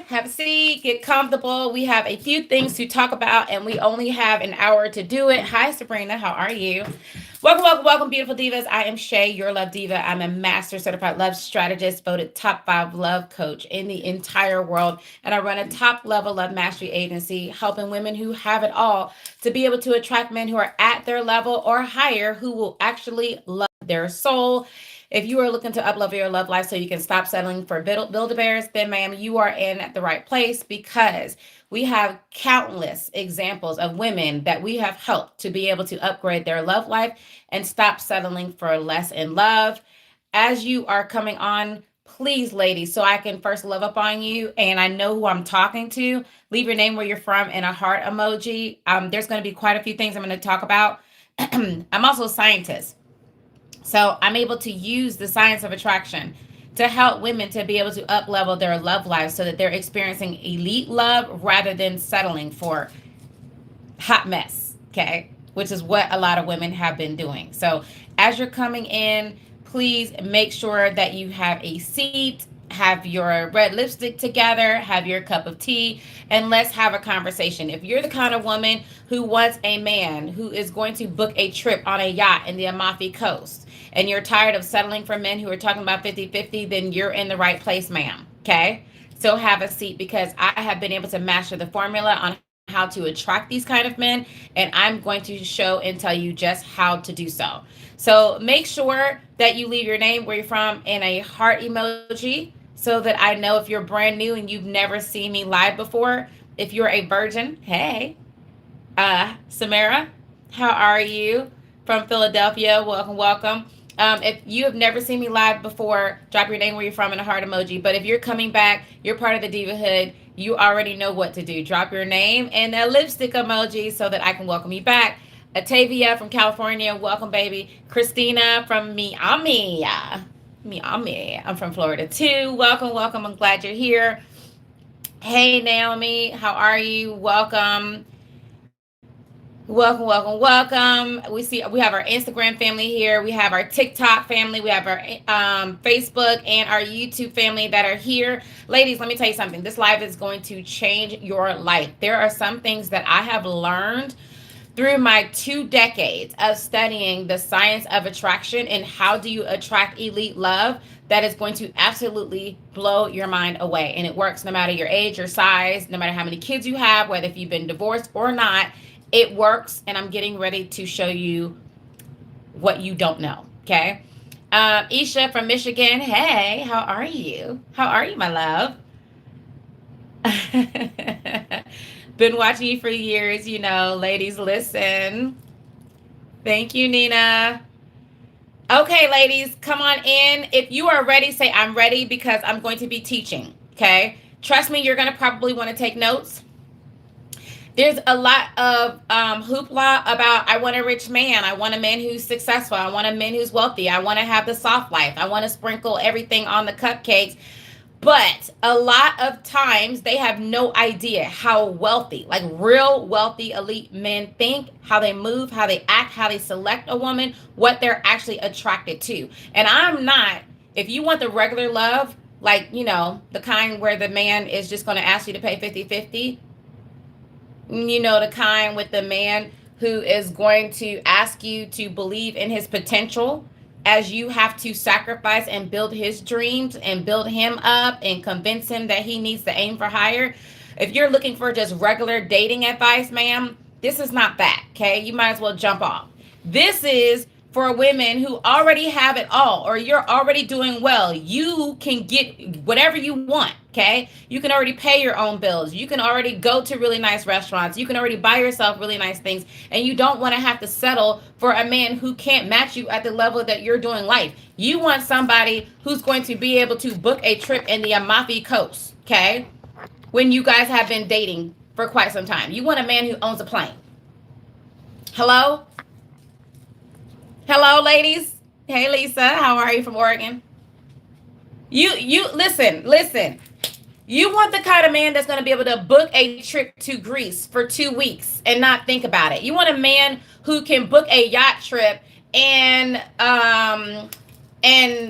have a seat, get comfortable. We have a few things to talk about, and we only have an hour to do it. Hi, Sabrina. How are you? Welcome, welcome, welcome, beautiful divas. I am Shay, your love diva. I'm a master certified love strategist, voted top 5 love coach in the entire world. And I run a top level love mastery agency, helping women who have it all to be able to attract men who are at their level or higher, who will actually love their soul. If you are looking to uplevel your love life so you can stop settling for Build-A-Bears, then ma'am, you are in the right place, because we have countless examples of women that we have helped to be able to upgrade their love life and stop settling for less in love. As you are coming on, please, ladies, so I can first love up on you and I know who I'm talking to, leave your name, where you're from, and a heart emoji. There's going to be quite a few things I'm going to talk about. I'm also a scientist. So I'm able to use the science of attraction to help women to be able to up level their love life so that they're experiencing elite love rather than settling for hot mess. Okay. Which is what a lot of women have been doing. So as you're coming in, please make sure that you have a seat, have your red lipstick together, have your cup of tea, and let's have a conversation. If you're the kind of woman who wants a man who is going to book a trip on a yacht in the Amalfi Coast, and you're tired of settling for men who are talking about 50-50, then you're in the right place, ma'am. Okay? So have a seat, because I have been able to master the formula on how to attract these kind of men, and I'm going to show and tell you just how to do so. So make sure that you leave your name, where you're from, and a heart emoji, so that I know if you're brand new and you've never seen me live before. If you're a virgin, hey, Samara, how are you? From Philadelphia, welcome, welcome. If you have never seen me live before, drop your name, where you're from, and a heart emoji. But if you're coming back, you're part of the Diva Hood, you already know what to do. Drop your name and a lipstick emoji so that I can welcome you back. Atavia from California, welcome, baby. Christina from Miami. Miami. I'm from Florida too. Welcome, welcome. I'm glad you're here. Hey, Naomi, how are you? Welcome. Welcome, welcome, welcome. We have our Instagram family here. We have our TikTok family. We have our Facebook and our YouTube family that are here. Ladies, let me tell you something. This live is going to change your life. There are some things that I have learned through my 2 decades of studying the science of attraction and how do you attract elite love, that is going to absolutely blow your mind away. And it works no matter your age, your size, no matter how many kids you have, whether if you've been divorced or not. It works, and I'm getting ready to show you what you don't know, okay? Isha from Michigan, hey, how are you? How are you, my love? Been watching you for years, ladies, listen. Thank you, Nina. Okay, ladies, come on in. If you are ready, say I'm ready, because I'm going to be teaching, okay? Trust me, you're going to probably want to take notes. There's a lot of hoopla about, I want a rich man. I want a man who's successful. I want a man who's wealthy. I want to have the soft life. I want to sprinkle everything on the cupcakes. But a lot of times they have no idea how wealthy, like real wealthy elite men think, how they move, how they act, how they select a woman, what they're actually attracted to. And I'm not, if you want the regular love, like, the kind where the man is just going to ask you to pay 50-50, the kind with the man who is going to ask you to believe in his potential, as you have to sacrifice and build his dreams and build him up and convince him that he needs to aim for higher. If you're looking for just regular dating advice, ma'am, this is not that, okay? You might as well jump off. This is for women who already have it all, or you're already doing well. You can get whatever you want, okay? You can already pay your own bills. You can already go to really nice restaurants. You can already buy yourself really nice things, and you don't want to have to settle for a man who can't match you at the level that you're doing life. You want somebody who's going to be able to book a trip in the Amalfi Coast, okay? When you guys have been dating for quite some time. You want a man who owns a plane. Hello? Hello, ladies. Hey, Lisa. How are you from Oregon? You listen. You want the kind of man that's going to be able to book a trip to Greece for 2 weeks and not think about it. You want a man who can book a yacht trip and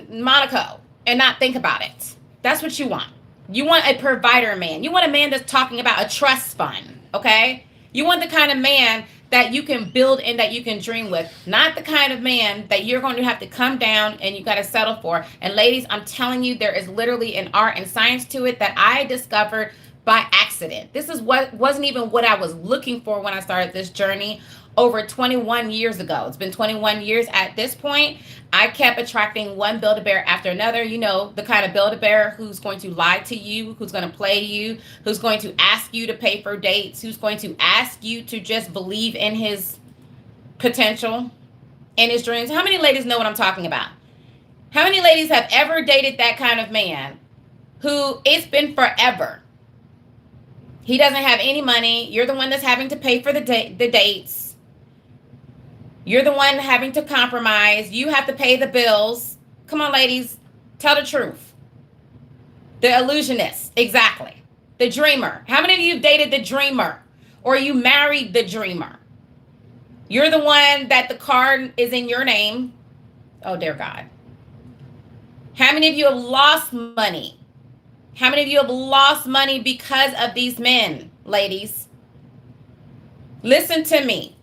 Monaco and not think about it. That's what you want. You want a provider man. You want a man that's talking about a trust fund, okay? You want the kind of man that you can build and that you can dream with, not the kind of man that you're going to have to come down and you got to settle for. And ladies, I'm telling you, there is literally an art and science to it that I discovered by accident. This is what wasn't even what I was looking for when I started this journey over 21 years ago. It's been 21 years at this point. I kept attracting one Build-A-Bear after another. You know, the kind of Build-A-Bear who's going to lie to you, who's going to play you, who's going to ask you to pay for dates, who's going to ask you to just believe in his potential, in his dreams. How many ladies know what I'm talking about? How many ladies have ever dated that kind of man who it's been forever? He doesn't have any money. You're the one that's having to pay for the dates. You're the one having to compromise. You have to pay the bills. Come on, ladies. Tell the truth. The illusionist. Exactly. The dreamer. How many of you have dated the dreamer? Or you married the dreamer? You're the one that the car is in your name. Oh, dear God. How many of you have lost money? How many of you have lost money because of these men, ladies? Listen to me.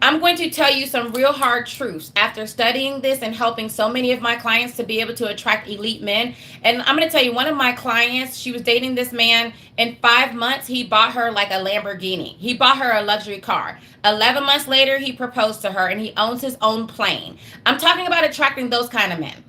I'm going to tell you some real hard truths after studying this and helping so many of my clients to be able to attract elite men. And I'm going to tell you, one of my clients, she was dating this man. In 5 months, he bought her like a Lamborghini. He bought her a luxury car. 11 months later, he proposed to her and he owns his own plane. I'm talking about attracting those kind of men.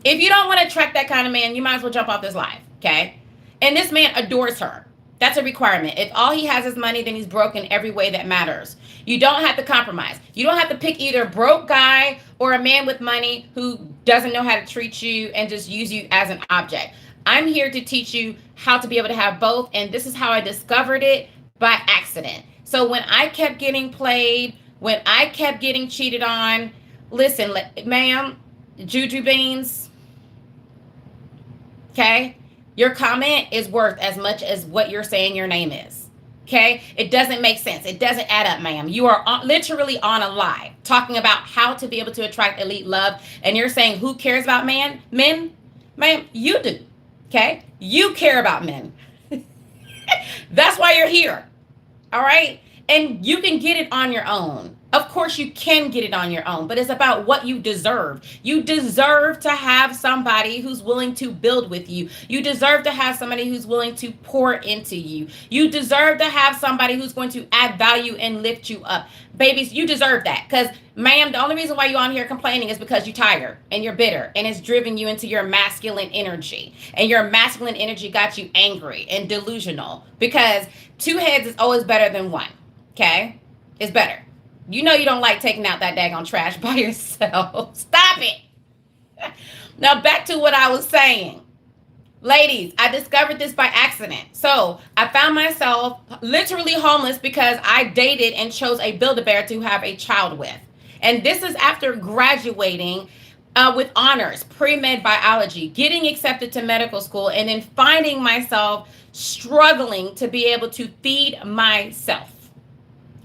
If you don't want to attract that kind of man, you might as well jump off this live, okay? And this man adores her. That's a requirement. If all he has is money, then he's broke in every way that matters. You don't have to compromise. You don't have to pick either a broke guy or a man with money who doesn't know how to treat you and just use you as an object. I'm here to teach you how to be able to have both, and this is how I discovered it by accident. So when I kept getting played, when I kept getting cheated on, listen, ma'am, Juju Beans, okay? Your comment is worth as much as what you're saying your name is, okay? It doesn't make sense. It doesn't add up, ma'am. You are literally on a live talking about how to be able to attract elite love, and you're saying who cares about men? Ma'am, you do, okay? You care about men. That's why you're here, all right? And you can get it on your own. Of course, you can get it on your own, but it's about what you deserve. You deserve to have somebody who's willing to build with you. You deserve to have somebody who's willing to pour into you. You deserve to have somebody who's going to add value and lift you up. Babies, you deserve that. Because, ma'am, the only reason why you're on here complaining is because you're tired and you're bitter and it's driven you into your masculine energy. And your masculine energy got you angry and delusional because 2 heads is always better than 1. Okay? It's better. You know you don't like taking out that daggone trash by yourself. Stop it. Now back to what I was saying. Ladies, I discovered this by accident. So I found myself literally homeless because I dated and chose a Build-A-Bear to have a child with. And this is after graduating with honors, pre-med biology, getting accepted to medical school, and then finding myself struggling to be able to feed myself.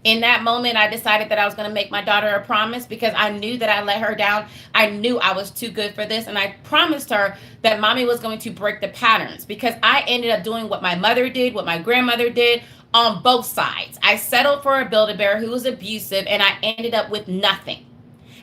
In that moment, I decided that I was going to make my daughter a promise because I knew that I let her down. I knew I was too good for this. And I promised her that mommy was going to break the patterns because I ended up doing what my mother did, what my grandmother did on both sides. I settled for a Build-A-Bear who was abusive and I ended up with nothing.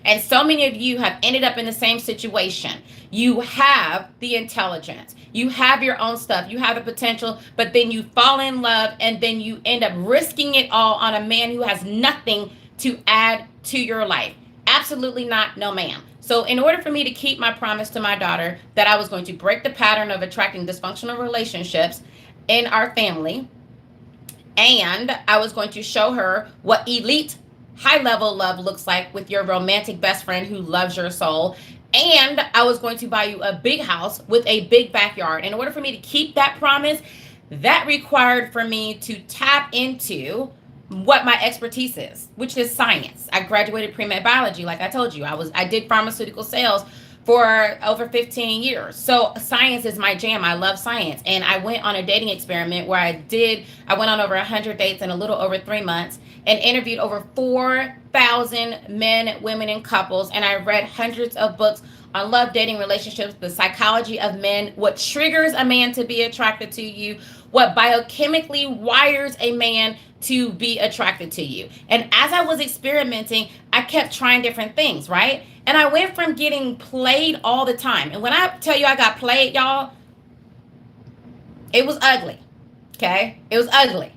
And so many of you have ended up in the same situation. You have the intelligence. You have your own stuff. You have the potential, but then you fall in love and then you end up risking it all on a man who has nothing to add to your life. Absolutely not. No, ma'am. So in order for me to keep my promise to my daughter that I was going to break the pattern of attracting dysfunctional relationships in our family, and I was going to show her what elite high-level love looks like with your romantic best friend who loves your soul. And I was going to buy you a big house with a big backyard. In order for me to keep that promise, that required for me to tap into what my expertise is, which is science. I graduated pre-med biology, like I told you. I did pharmaceutical sales for over 15 years. So science is my jam. I love science. And I went on a dating experiment where I went on over 100 dates in a little over 3 months and interviewed over 4,000 men, women, and couples. And I read hundreds of books on love, dating, relationships, the psychology of men, what triggers a man to be attracted to you, what biochemically wires a man to be attracted to you. And as I was experimenting, I kept trying different things, right? And I went from getting played all the time. And when I tell you I got played, y'all, it was ugly. Okay? It was ugly.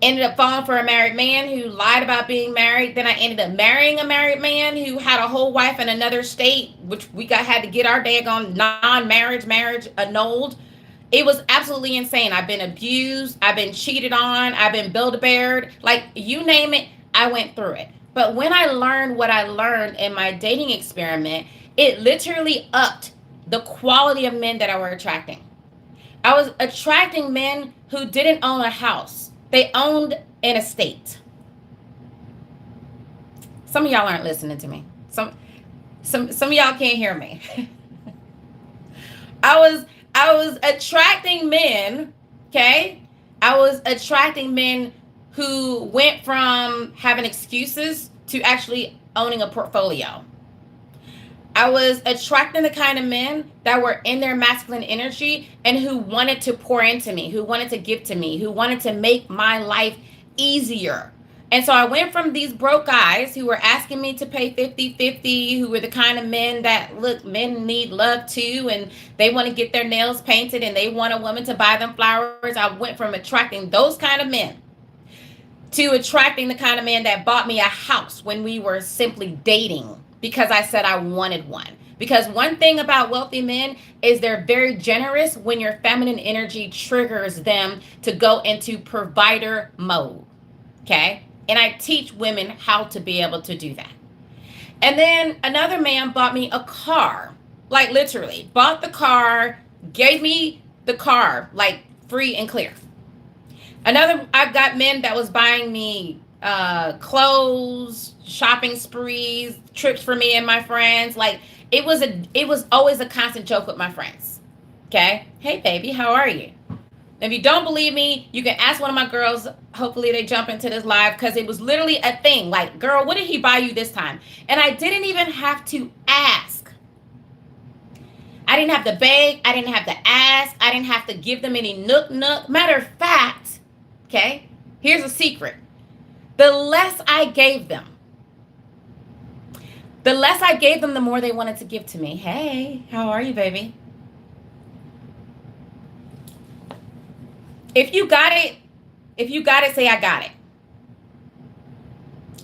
Ended up falling for a married man who lied about being married. Then I ended up marrying a married man who had a whole wife in another state, which we had to get our daggone marriage annulled. It was absolutely insane. I've been abused. I've been cheated on. I've been Build-A-Beared. Like, you name it, I went through it. But when I learned what I learned in my dating experiment, it literally upped the quality of men that I were attracting. I was attracting men who didn't own a house. They owned an estate. Some of y'all aren't listening to me. Some of y'all can't hear me. I was attracting men, okay? I was attracting men who went from having excuses to actually owning a portfolio. I was attracting the kind of men that were in their masculine energy and who wanted to pour into me, who wanted to give to me, who wanted to make my life easier. And so I went from these broke guys who were asking me to pay 50-50, who were the kind of men that, look, men need love too, and they want to get their nails painted and they want a woman to buy them flowers. I went from attracting those kind of men to attracting the kind of man that bought me a house when we were simply dating, because I said I wanted one. Because one thing about wealthy men is they're very generous when your feminine energy triggers them to go into provider mode. Okay? And I teach women how to be able to do that. And then another man bought me a car. Like, literally. Bought the car, gave me the car, like, free and clear. I've got men that was buying me clothes, shopping sprees, trips for me and my friends. Like, it was always a constant joke with my friends. Okay? Hey baby, how are you? If you don't believe me, you can ask one of my girls. Hopefully they jump into this live, because it was literally a thing. Like, girl, what did he buy you this time? And I didn't even have to ask. I didn't have to beg. I didn't have to ask. I didn't have to give them any nook. Matter of fact, okay, here's a secret. The less I gave them, the more they wanted to give to me. Hey, how are you, baby? If you got it, say I got it.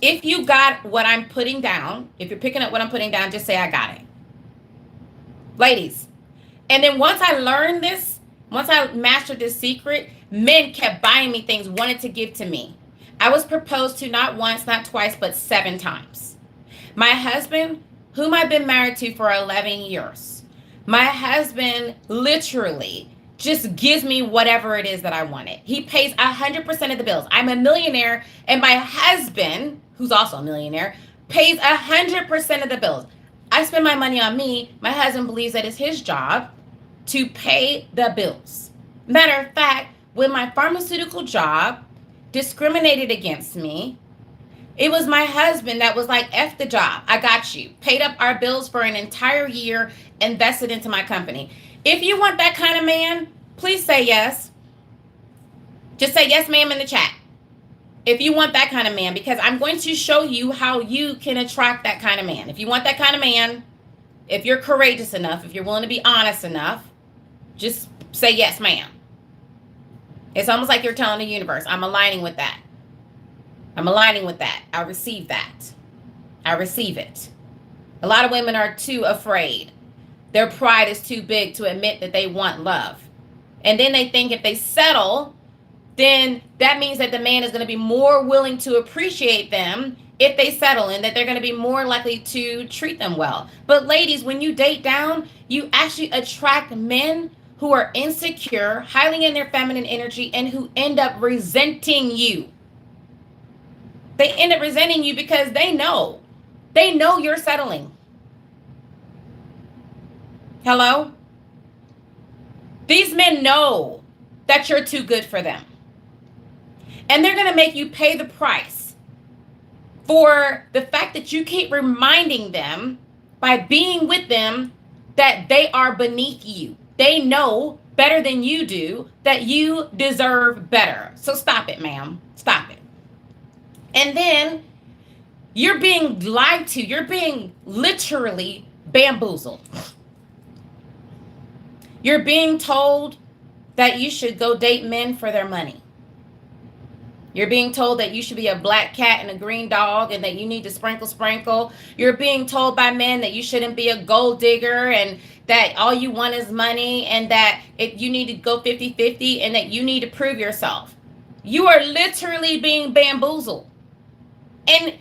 If you got what I'm putting down, if you're picking up what I'm putting down, just say I got it. Ladies. And then once I learned this, once I mastered this secret, men kept buying me things, wanted to give to me. I was proposed to not once, not twice, but 7 times. My husband, whom I've been married to for 11 years, my husband literally just gives me whatever it is that I wanted. He pays 100% of the bills. I'm a millionaire, and my husband, who's also a millionaire, pays 100% of the bills. I spend my money on me. My husband believes that it's his job to pay the bills. Matter of fact, when my pharmaceutical job discriminated against me, it was my husband that was like, F the job. I got you. Paid up our bills for an entire year, invested into my company. If you want that kind of man, please say yes. Just say yes, ma'am, in the chat. If you want that kind of man, because I'm going to show you how you can attract that kind of man. If you want that kind of man, if you're courageous enough, if you're willing to be honest enough, just say yes, ma'am. It's almost like you're telling the universe, I'm aligning with that. I'm aligning with that. I receive that. I receive it. A lot of women are too afraid. Their pride is too big to admit that they want love. And then they think if they settle, then that means that the man is going to be more willing to appreciate them if they settle, and that they're going to be more likely to treat them well. But ladies, when you date down, you actually attract men who are insecure, highly in their feminine energy, and who end up resenting you. They end up resenting you because they know you're settling. Hello? These men know that you're too good for them. And they're going to make you pay the price for the fact that you keep reminding them by being with them that they are beneath you. They know better than you do that you deserve better. So stop it, ma'am. Stop it. And then you're being lied to. You're being literally bamboozled. You're being told that you should go date men for their money. You're being told that you should be a black cat and a green dog and that you need to sprinkle. You're being told by men that you shouldn't be a gold digger and that all you want is money and that if you need to go 50-50 and that you need to prove yourself. You are literally being bamboozled. And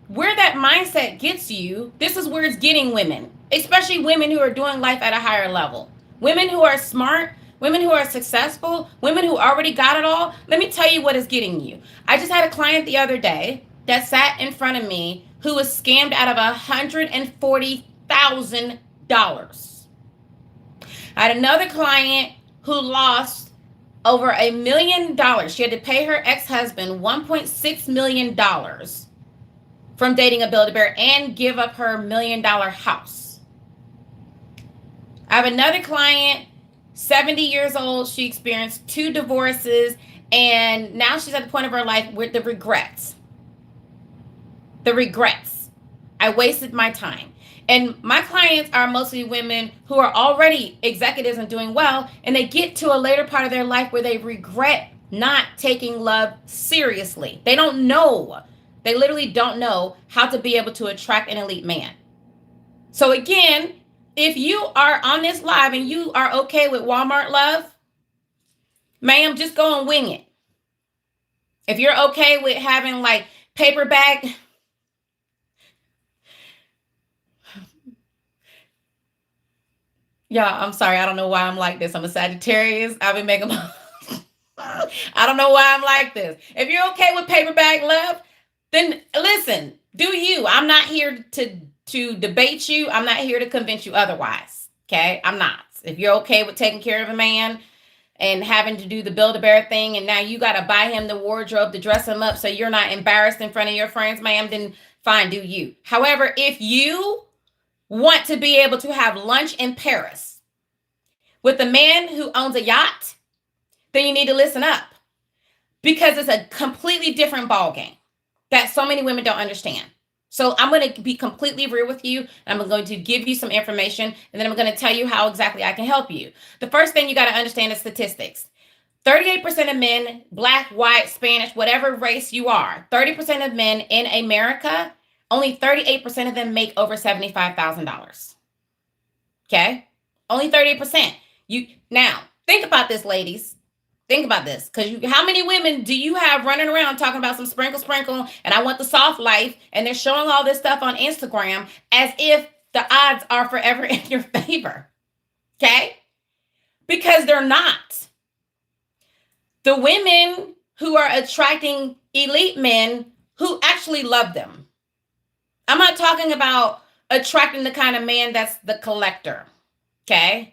where that mindset gets you, this is where it's getting women, especially women who are doing life at a higher level. Women who are smart, women who are successful, women who already got it all. Let me tell you what is getting you. I just had a client the other day that sat in front of me who was scammed out of $140,000. I had another client who lost over $1 million. She had to pay her ex-husband $1.6 million from dating a Build-A-Bear and give up her $1 million house. I have another client, 70 years old. She experienced 2 divorces, and now she's at the point of her life with the regrets. The regrets. I wasted my time. And my clients are mostly women who are already executives and doing well, and they get to a later part of their life where they regret not taking love seriously. They don't know. They literally don't know how to be able to attract an elite man. So again, if you are on this live and you are okay with Walmart love, ma'am, just go and wing it. If you're okay with having like paper bag, yeah, I'm sorry. I don't know why I'm like this. I'm a Sagittarius. I've been making I don't know why I'm like this. If you're okay with paper bag love, then listen, do you. I'm not here to debate you. I'm not here to convince you otherwise. Okay? I'm not. If you're okay with taking care of a man and having to do the Build-A-Bear thing, and now you got to buy him the wardrobe to dress him up so you're not embarrassed in front of your friends, ma'am, then fine, do you. However, if you want to be able to have lunch in Paris with a man who owns a yacht, then you need to listen up, because it's a completely different ballgame that so many women don't understand. So I'm going to be completely real with you. And I'm going to give you some information, and then I'm going to tell you how exactly I can help you. The first thing you got to understand is statistics. 38% of men, black, white, Spanish, whatever race you are, 30% of men in America, only 38% of them make over $75,000. Okay? Only 38%. Now, think about this, ladies. Think about this, because how many women do you have running around talking about some sprinkle, and I want the soft life, and they're showing all this stuff on Instagram as if the odds are forever in your favor, okay? Because they're not. The women who are attracting elite men who actually love them. I'm not talking about attracting the kind of man that's the collector, okay?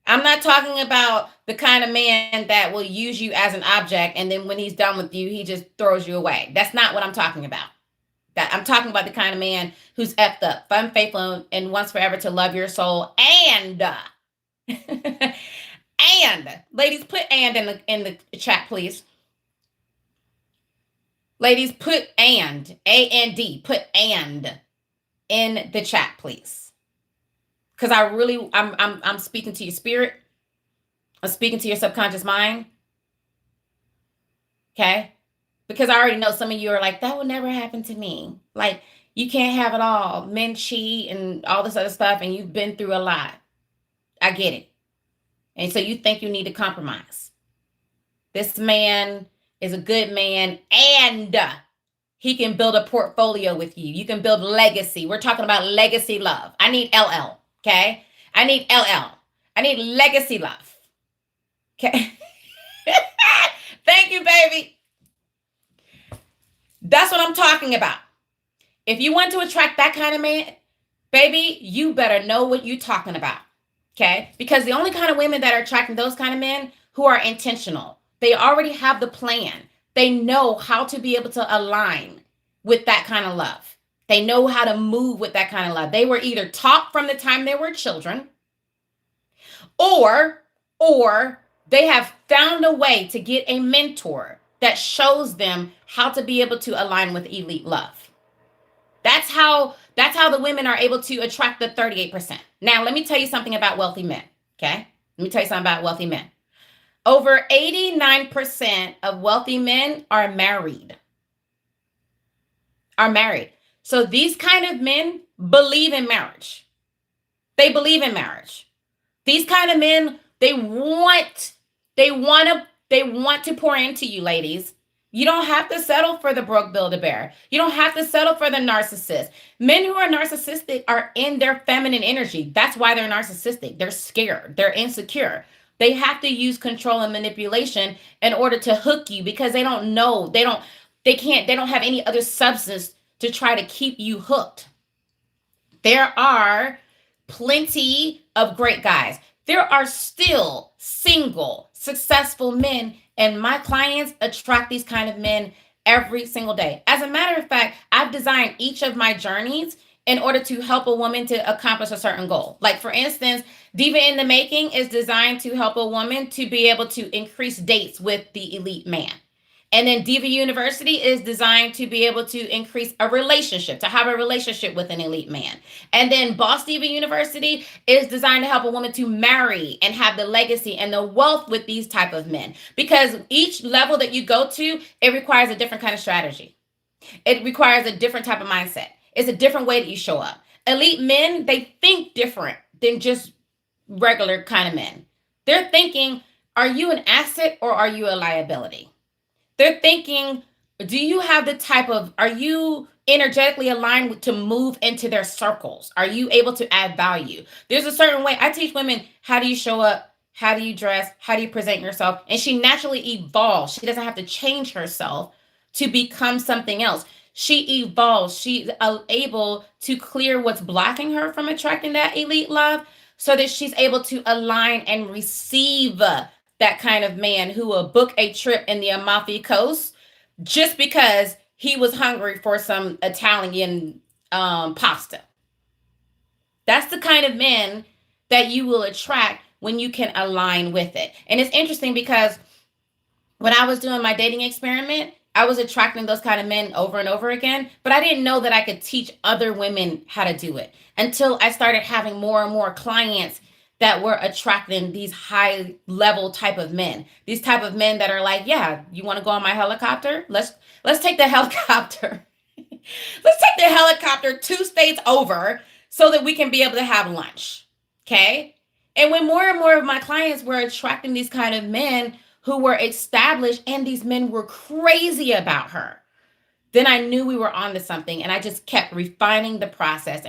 I'm not talking about the kind of man that will use you as an object, and then when he's done with you, he just throws you away. That's not what I'm talking about. I'm talking about the kind of man who's effed up, fun, faithful, and wants forever to love your soul. And ladies, put and in the chat, please. Ladies, put A-N-D, put and in the chat, please. Because I'm speaking to your spirit. I'm speaking to your subconscious mind. Okay? Because I already know some of you are like, that will never happen to me. Like, you can't have it all. Men cheat and all this other stuff, and you've been through a lot. I get it. And so you think you need to compromise. This man is a good man, and he can build a portfolio with you. You can build legacy. We're talking about legacy love. I need LL. Okay. I need LL. I need legacy love. Okay. Thank you, baby. That's what I'm talking about. If you want to attract that kind of man, baby, you better know what you're talking about. Okay. Because the only kind of women that are attracting those kind of men who are intentional, they already have the plan. They know how to be able to align with that kind of love. They know how to move with that kind of love. They were either taught from the time they were children, or they have found a way to get a mentor that shows them how to be able to align with elite love. That's how the women are able to attract the 38%. Now, let me tell you something about wealthy men, okay? Let me tell you something about wealthy men. Over 89% of wealthy men are married. So these kind of men believe in marriage. They believe in marriage. These kind of men, they want to pour into you, ladies. You don't have to settle for the broke Build-A-Bear. You don't have to settle for the narcissist. Men who are narcissistic are in their feminine energy. That's why they're narcissistic. They're scared. They're insecure. They have to use control and manipulation in order to hook you because they don't know. They don't have any other substance to try to keep you hooked. There are plenty of great guys. There are still single, successful men, and my clients attract these kind of men every single day. As a matter of fact, I've designed each of my journeys in order to help a woman to accomplish a certain goal. Like, for instance, Diva in the Making is designed to help a woman to be able to increase dates with the elite man. And then Diva University is designed to be able to increase a relationship, to have a relationship with an elite man. And then Boss Diva University is designed to help a woman to marry and have the legacy and the wealth with these type of men. Because each level that you go to, it requires a different kind of strategy. It requires a different type of mindset. It's a different way that you show up. Elite men, they think different than just regular kind of men. They're thinking, are you an asset or are you a liability? They're thinking, are you energetically aligned to move into their circles? Are you able to add value? There's a certain way. I teach women, how do you show up? How do you dress? How do you present yourself? And she naturally evolves. She doesn't have to change herself to become something else. She evolves. She's able to clear what's blocking her from attracting that elite love so that she's able to align and receive that kind of man who will book a trip in the Amalfi Coast just because he was hungry for some Italian pasta. That's the kind of men that you will attract when you can align with it. And it's interesting because when I was doing my dating experiment, I was attracting those kind of men over and over again, but I didn't know that I could teach other women how to do it until I started having more and more clients that were attracting these high level type of men. These type of men that are like, yeah, you want to go on my helicopter? Let's take the helicopter. Let's take the helicopter 2 states over so that we can be able to have lunch. Okay? And when more and more of my clients were attracting these kind of men who were established and these men were crazy about her, then I knew we were onto something, and I just kept refining the process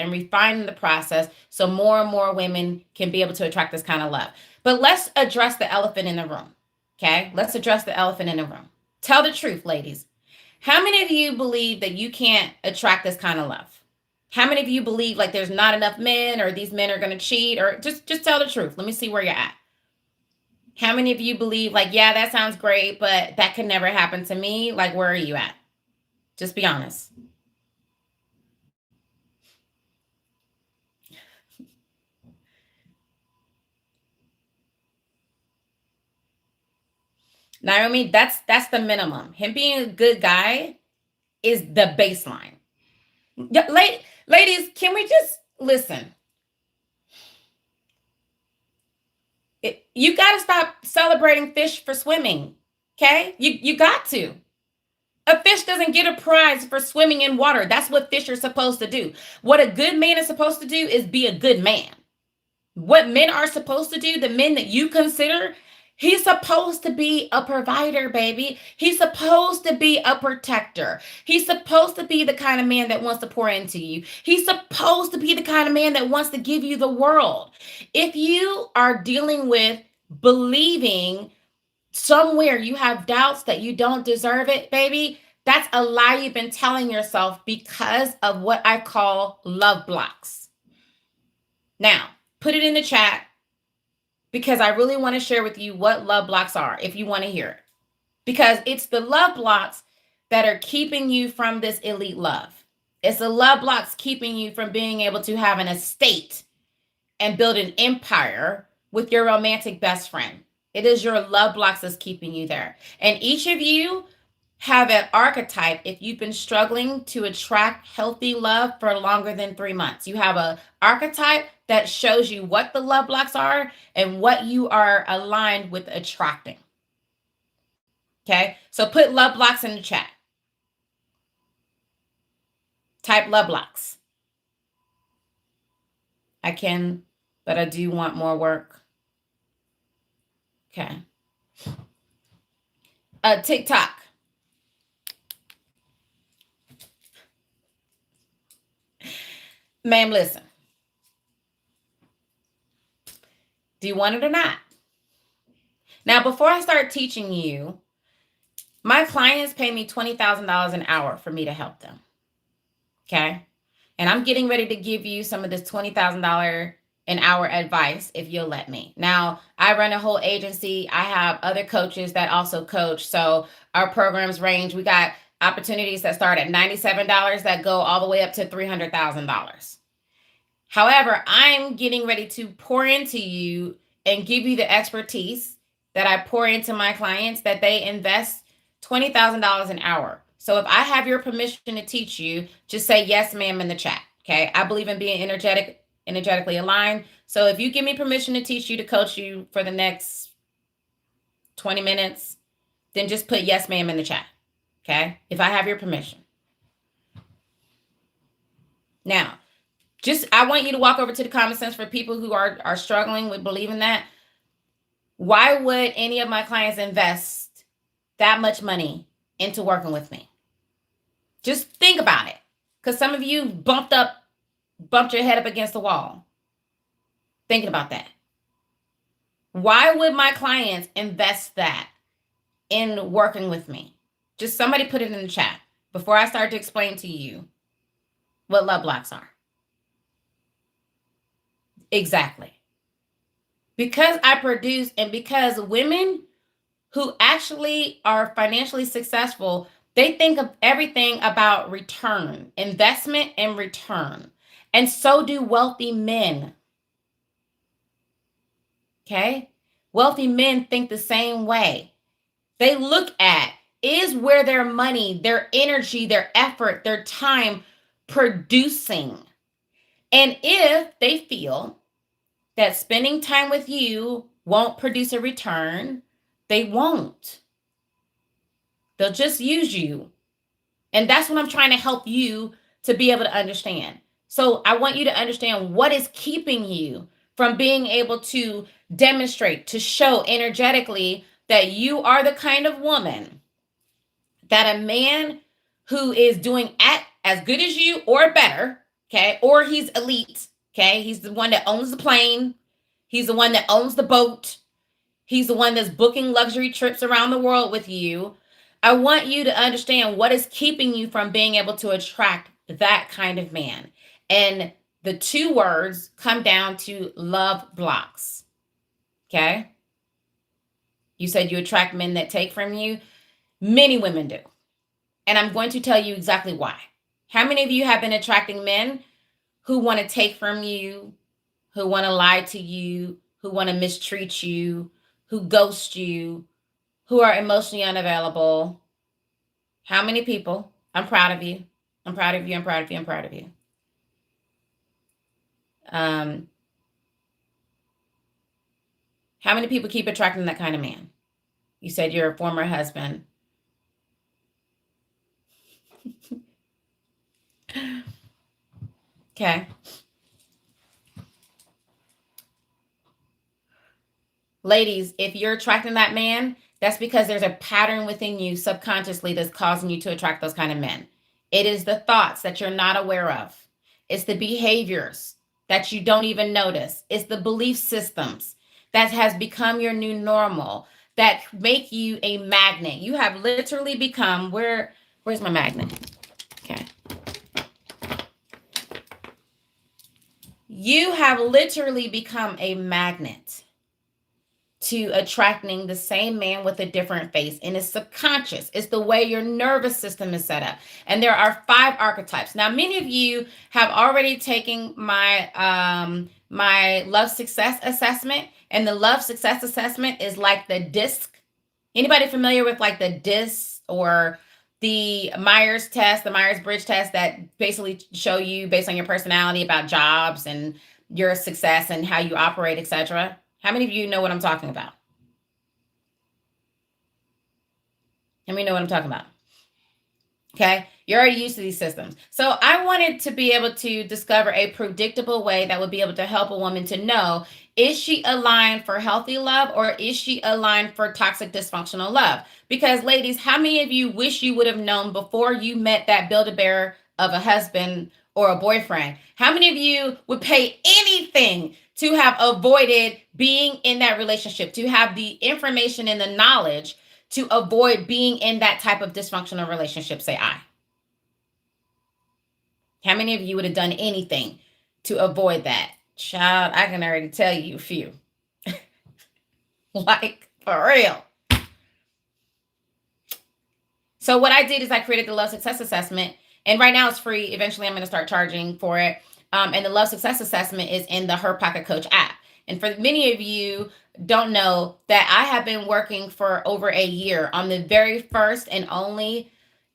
so more and more women can be able to attract this kind of love. But let's address the elephant in the room, okay? Let's address the elephant in the room. Tell the truth, ladies. How many of you believe that you can't attract this kind of love? How many of you believe like there's not enough men or these men are going to cheat? Or just tell the truth. Let me see where you're at. How many of you believe like, yeah, that sounds great, but that could never happen to me? Like, where are you at? Just be honest. Naomi, that's the minimum. Him being a good guy is the baseline. Ladies, can we just listen? You got to stop celebrating fish for swimming, okay? You got to. A fish doesn't get a prize for swimming in water. That's what fish are supposed to do. What a good man is supposed to do is be a good man. What men are supposed to do, the men that you consider, he's supposed to be a provider, baby. He's supposed to be a protector. He's supposed to be the kind of man that wants to pour into you. He's supposed to be the kind of man that wants to give you the world. If you are dealing with believing somewhere you have doubts that you don't deserve it, baby, that's a lie you've been telling yourself because of what I call love blocks. Now, put it in the chat because I really want to share with you what love blocks are if you want to hear it. Because it's the love blocks that are keeping you from this elite love. It's the love blocks keeping you from being able to have an estate and build an empire with your romantic best friend. It is your love blocks that's keeping you there. And each of you have an archetype if you've been struggling to attract healthy love for longer than 3 months. You have an archetype that shows you what the love blocks are and what you are aligned with attracting. Okay, so put love blocks in the chat. Type love blocks. I can, but I do want more work. Okay. TikTok. Ma'am, listen. Do you want it or not? Now, before I start teaching you, my clients pay me $20,000 an hour for me to help them. Okay? And I'm getting ready to give you some of this $20,000 an hour advice if you'll let me. Now, I run a whole agency. I have other coaches that also coach. So our programs range. We got opportunities that start at $97 that go all the way up to $300,000. However, I'm getting ready to pour into you and give you the expertise that I pour into my clients that they invest $20,000 an hour. So if I have your permission to teach you, just say yes, ma'am, in the chat. Okay. I believe in being energetically aligned. So if you give me permission to teach you, to coach you for the next 20 minutes, then just put yes, ma'am, in the chat. Okay. If I have your permission. Now, I want you to walk over to the common sense for people who are struggling with believing that. Why would any of my clients invest that much money into working with me? Just think about it. Because some of you bumped your head up against the wall. Thinking about that. Why would my clients invest that in working with me? Just somebody put it in the chat before I start to explain to you what love blocks are. Exactly. Because I produce, and because women who actually are financially successful, they think of everything about return, investment and return. And so do wealthy men. Okay? Wealthy men think the same way. They look at, is where their money, their energy, their effort, their time producing. And if they feel that spending time with you won't produce a return, they won't. They'll just use you. And that's what I'm trying to help you to be able to understand. So I want you to understand what is keeping you from being able to demonstrate, to show energetically that you are the kind of woman that a man who is doing as good as you or better, okay, or he's elite, okay, he's the one that owns the plane, he's the one that owns the boat, he's the one that's booking luxury trips around the world with you. I want you to understand what is keeping you from being able to attract that kind of man. And the two words come down to love blocks. Okay? You said you attract men that take from you. Many women do. And I'm going to tell you exactly why. How many of you have been attracting men who want to take from you, who want to lie to you, who want to mistreat you, who ghost you, who are emotionally unavailable? How many people? I'm proud of you. I'm proud of you. I'm proud of you. I'm proud of you. How many people keep attracting that kind of man? You said you're a former husband. Okay. Ladies, if you're attracting that man, that's because there's a pattern within you subconsciously that's causing you to attract those kind of men. It is the thoughts that you're not aware of. It's the behaviors that you don't even notice. It's the belief systems that has become your new normal that make you a magnet. You have literally become, where's my magnet? Okay. You have literally become a magnet to attracting the same man with a different face. And it's subconscious. It's the way your nervous system is set up. And there are 5 archetypes. Now, many of you have already taken my love success assessment. And the love success assessment is like the disc. Anybody familiar with like the disc or the Myers test, the Myers-Briggs test that basically show you based on your personality about jobs and your success and how you operate, etc.? How many of you know what I'm talking about? How many know what I'm talking about? Okay, you're already used to these systems. So I wanted to be able to discover a predictable way that would be able to help a woman to know, is she aligned for healthy love or is she aligned for toxic dysfunctional love? Because ladies, how many of you wish you would have known before you met that Build-A-Bear of a husband or a boyfriend? How many of you would pay anything to have avoided being in that relationship, to have the information and the knowledge to avoid being in that type of dysfunctional relationship? Say I. How many of you would have done anything to avoid that? Child, I can already tell you a few. Like, for real. So what I did is I created the Love Success Assessment. And right now it's free. Eventually I'm going to start charging for it. And the Love Success Assessment is in the Her Pocket Coach app. And for many of you don't know that I have been working for over a year on the very first and only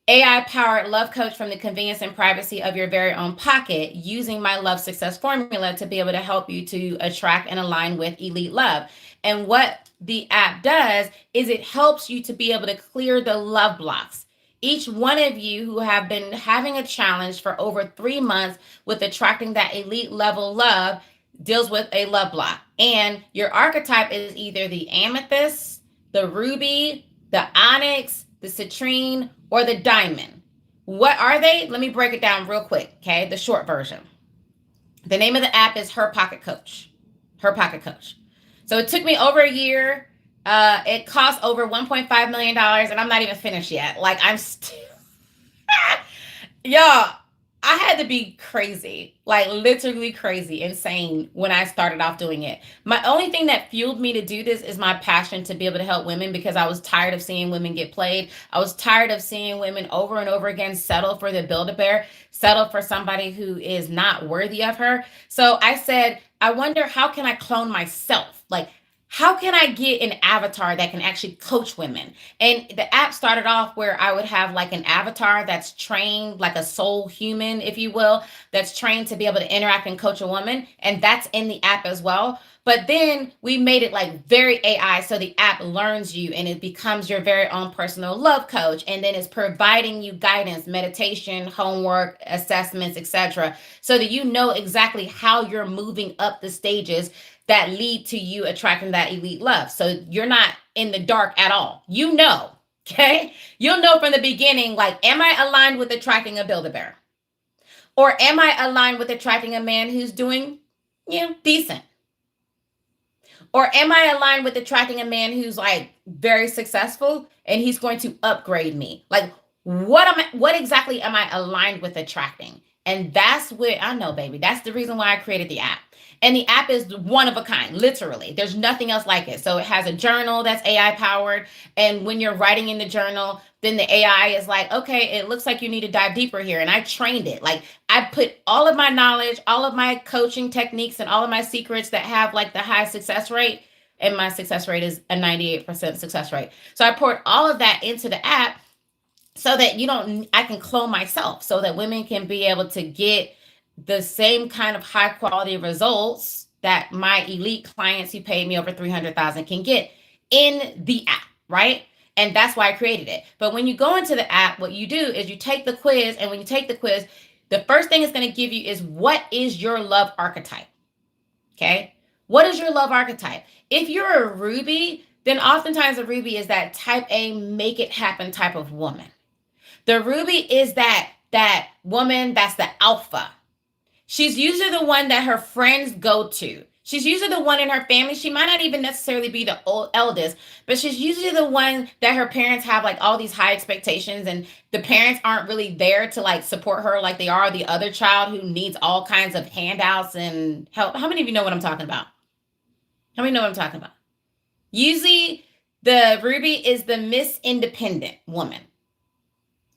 AI-powered love coach from the convenience and privacy of your very own pocket, using my love success formula to be able to help you to attract and align with elite love. And what the app does is it helps you to be able to clear the love blocks. Each one of you who have been having a challenge for over 3 months with attracting that elite level love deals with a love block. And your archetype is either the amethyst, the ruby, the onyx, the citrine, or the diamond. What are they? Let me break it down real quick, okay? The short version. The name of the app is Her Pocket Coach. Her Pocket Coach. So it took me over a year. It cost over $1.5 million, and I'm not even finished yet. Like, I'm still... Y'all, I had to be crazy, like literally crazy, insane when I started off doing it. My only thing that fueled me to do this is my passion to be able to help women, because I was tired of seeing women get played. I was tired of seeing women over and over again settle for the Build-A-Bear, settle for somebody who is not worthy of her. So I said, I wonder, how can I clone myself? Like, how can I get an avatar that can actually coach women? And the app started off where I would have like an avatar that's trained, like a soul human, if you will, that's trained to be able to interact and coach a woman. And that's in the app as well. But then we made it like very AI. So the app learns you and it becomes your very own personal love coach. And then it's providing you guidance, meditation, homework, assessments, etc. So that you know exactly how you're moving up the stages that lead to you attracting that elite love. So you're not in the dark at all. You know, okay? You'll know from the beginning, like, am I aligned with attracting a Build-A-Bear? Or am I aligned with attracting a man who's doing, decent? Or am I aligned with attracting a man who's like very successful and he's going to upgrade me? Like, what exactly am I aligned with attracting? And that's what I know, baby. That's the reason why I created the app. And the app is one of a kind, literally. There's nothing else like it. So it has a journal that's AI powered. And when you're writing in the journal, then the AI is like, okay, it looks like you need to dive deeper here. And I trained it. Like, I put all of my knowledge, all of my coaching techniques, and all of my secrets that have like the high success rate. And my success rate is a 98% success rate. So I poured all of that into the app so that I can clone myself, so that women can be able to get the same kind of high quality results that my elite clients who paid me over $300,000 can get in the app, right? And that's why I created it. But when you go into the app, what you do is you take the quiz, and when you take the quiz, the first thing it's going to give you is, what is your love archetype? Okay? What is your love archetype? If you're a Ruby, then oftentimes a Ruby is that type A, make it happen type of woman. The Ruby is that woman that's the alpha. She's usually the one that her friends go to. She's usually the one in her family. She might not even necessarily be the eldest, but she's usually the one that her parents have like all these high expectations, and the parents aren't really there to like support her like they are the other child who needs all kinds of handouts and help. How many of you know what I'm talking about? How many know what I'm talking about? Usually the ruby is the Miss Independent woman.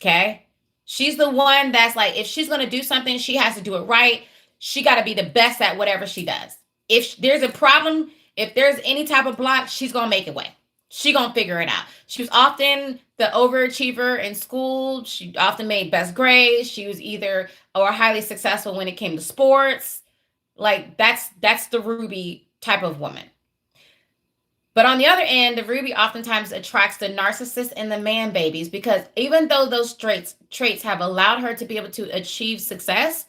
Okay. She's the one that's like, if she's going to do something, she has to do it right. She got to be the best at whatever she does. If there's a problem, if there's any type of block, she's going to make it way. She going to figure it out. She was often the overachiever in school. She often made best grades. She was either or highly successful when it came to sports. Like that's the ruby type of woman. But on the other end, the ruby oftentimes attracts the narcissist and the man babies, because even though those traits have allowed her to be able to achieve success,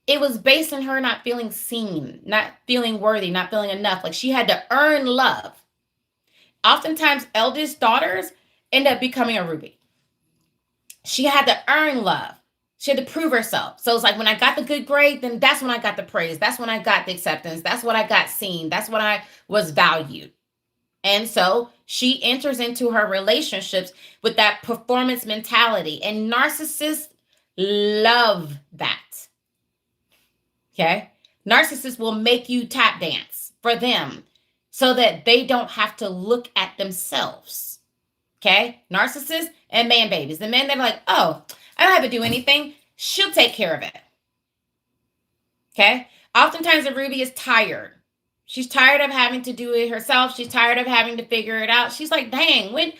it was based on her not feeling seen, not feeling worthy, not feeling enough. Like she had to earn love. Oftentimes, eldest daughters end up becoming a ruby. She had to earn love. She had to prove herself. So it's like, when I got the good grade, then that's when I got the praise. That's when I got the acceptance. That's what I got seen. That's when I was valued. And so she enters into her relationships with that performance mentality. And narcissists love that. Okay? Narcissists will make you tap dance for them so that they don't have to look at themselves. Okay? Narcissists and man babies. The men that are like, oh, I don't have to do anything. She'll take care of it. Okay? Oftentimes the ruby is tired. She's tired of having to do it herself. She's tired of having to figure it out. She's like, dang, when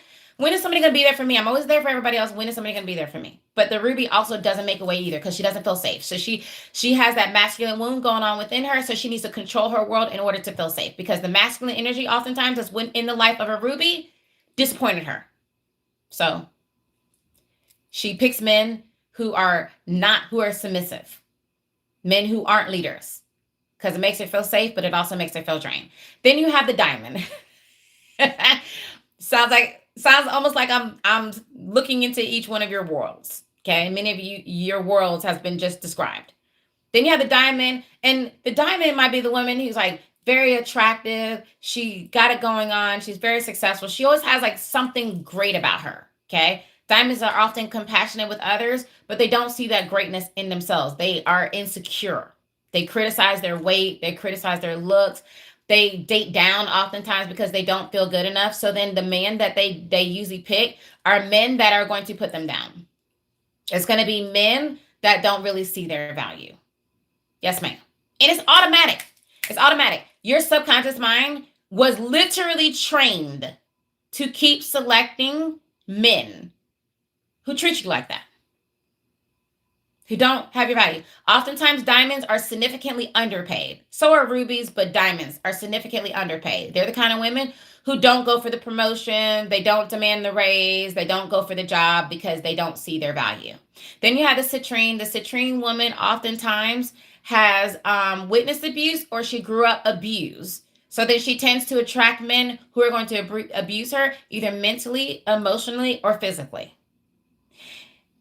is somebody going to be there for me? I'm always there for everybody else. When is somebody going to be there for me? But the ruby also doesn't make a way either, because she doesn't feel safe. So she has that masculine wound going on within her. So she needs to control her world in order to feel safe, because the masculine energy oftentimes is when in the life of a ruby disappointed her. So she picks men who are submissive, men who aren't leaders, because it makes her feel safe, but it also makes her feel drained. Then you have the diamond. Sounds almost like I'm looking into each one of your worlds. Okay, many of your worlds has been just described. Then you have the diamond, and the diamond might be the woman who's like very attractive. She got it going on. She's very successful. She always has like something great about her. Okay, diamonds are often compassionate with others, but they don't see that greatness in themselves. They are insecure. They criticize their weight. They criticize their looks. They date down oftentimes because they don't feel good enough. So then the man that they usually pick are men that are going to put them down. It's going to be men that don't really see their value. Yes, ma'am. And it's automatic. It's automatic. Your subconscious mind was literally trained to keep selecting men who treat you like that, who don't have your value. Oftentimes, diamonds are significantly underpaid. So are rubies, but diamonds are significantly underpaid. They're the kind of women who don't go for the promotion. They don't demand the raise. They don't go for the job because they don't see their value. Then you have the citrine. The citrine woman oftentimes has witnessed abuse, or she grew up abused. So then she tends to attract men who are going to abuse her, either mentally, emotionally, or physically.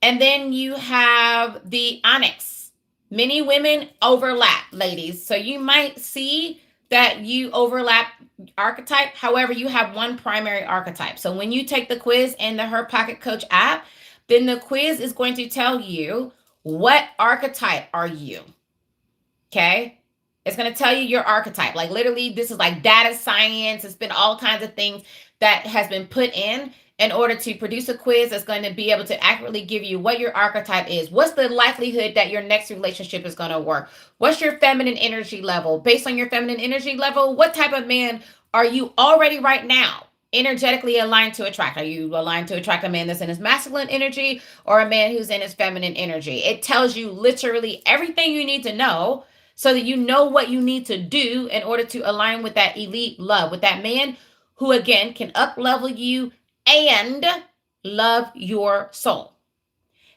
And then you have the onyx. Many women overlap, ladies. So you might see that you overlap archetype. However, you have one primary archetype. So when you take the quiz in the Her Pocket Coach app, then the quiz is going to tell you, what archetype are you? Okay? It's going to tell you your archetype. Like literally, this is like data science. It's been all kinds of things that has been put in order to produce a quiz that's going to be able to accurately give you what your archetype is. What's the likelihood that your next relationship is going to work? What's your feminine energy level? Based on your feminine energy level, what type of man are you already right now energetically aligned to attract? Are you aligned to attract a man that's in his masculine energy or a man who's in his feminine energy? It tells you literally everything you need to know so that you know what you need to do in order to align with that elite love, with that man who, again, can up-level you and love your soul.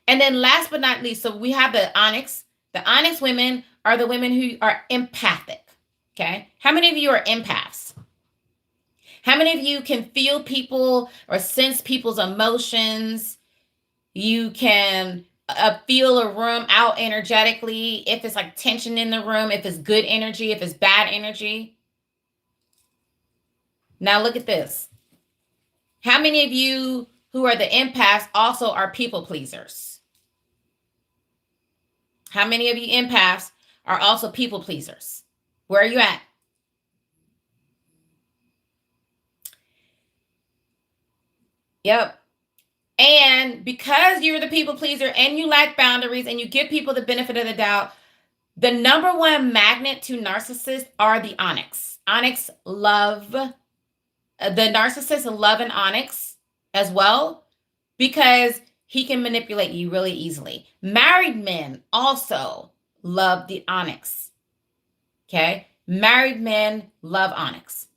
And then last but not least, so we have the onyx. The onyx women are the women who are empathic. Okay. How many of you are empaths? How many of you can feel people or sense people's emotions? You can feel a room out energetically, if it's like tension in the room, if it's good energy, if it's bad energy. Now look at this. How many of you who are the empaths also are people pleasers? How many of you empaths are also people pleasers? Where are you at? Yep. And because you're the people pleaser and you lack boundaries and you give people the benefit of the doubt, the number one magnet to narcissists are the onyx. Onyx love, the narcissists love an onyx as well because he can manipulate you really easily. Married men also love the onyx. Okay? Married men love onyx.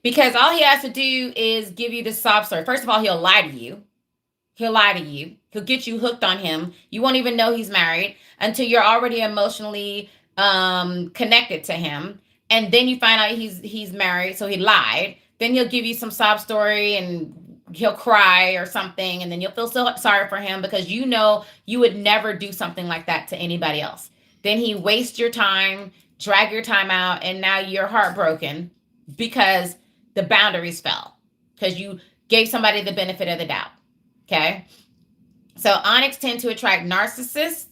Because all he has to do is give you the sob story. First of all, he'll lie to you. He'll lie to you. He'll get you hooked on him. You won't even know he's married until you're already emotionally connected to him. And then you find out he's married, so he lied. Then he'll give you some sob story and he'll cry or something, and then you'll feel so sorry for him because you know you would never do something like that to anybody else. Then he wastes your time, drag your time out, and now you're heartbroken because the boundaries fell because you gave somebody the benefit of the doubt. Okay. So onyx tend to attract narcissists.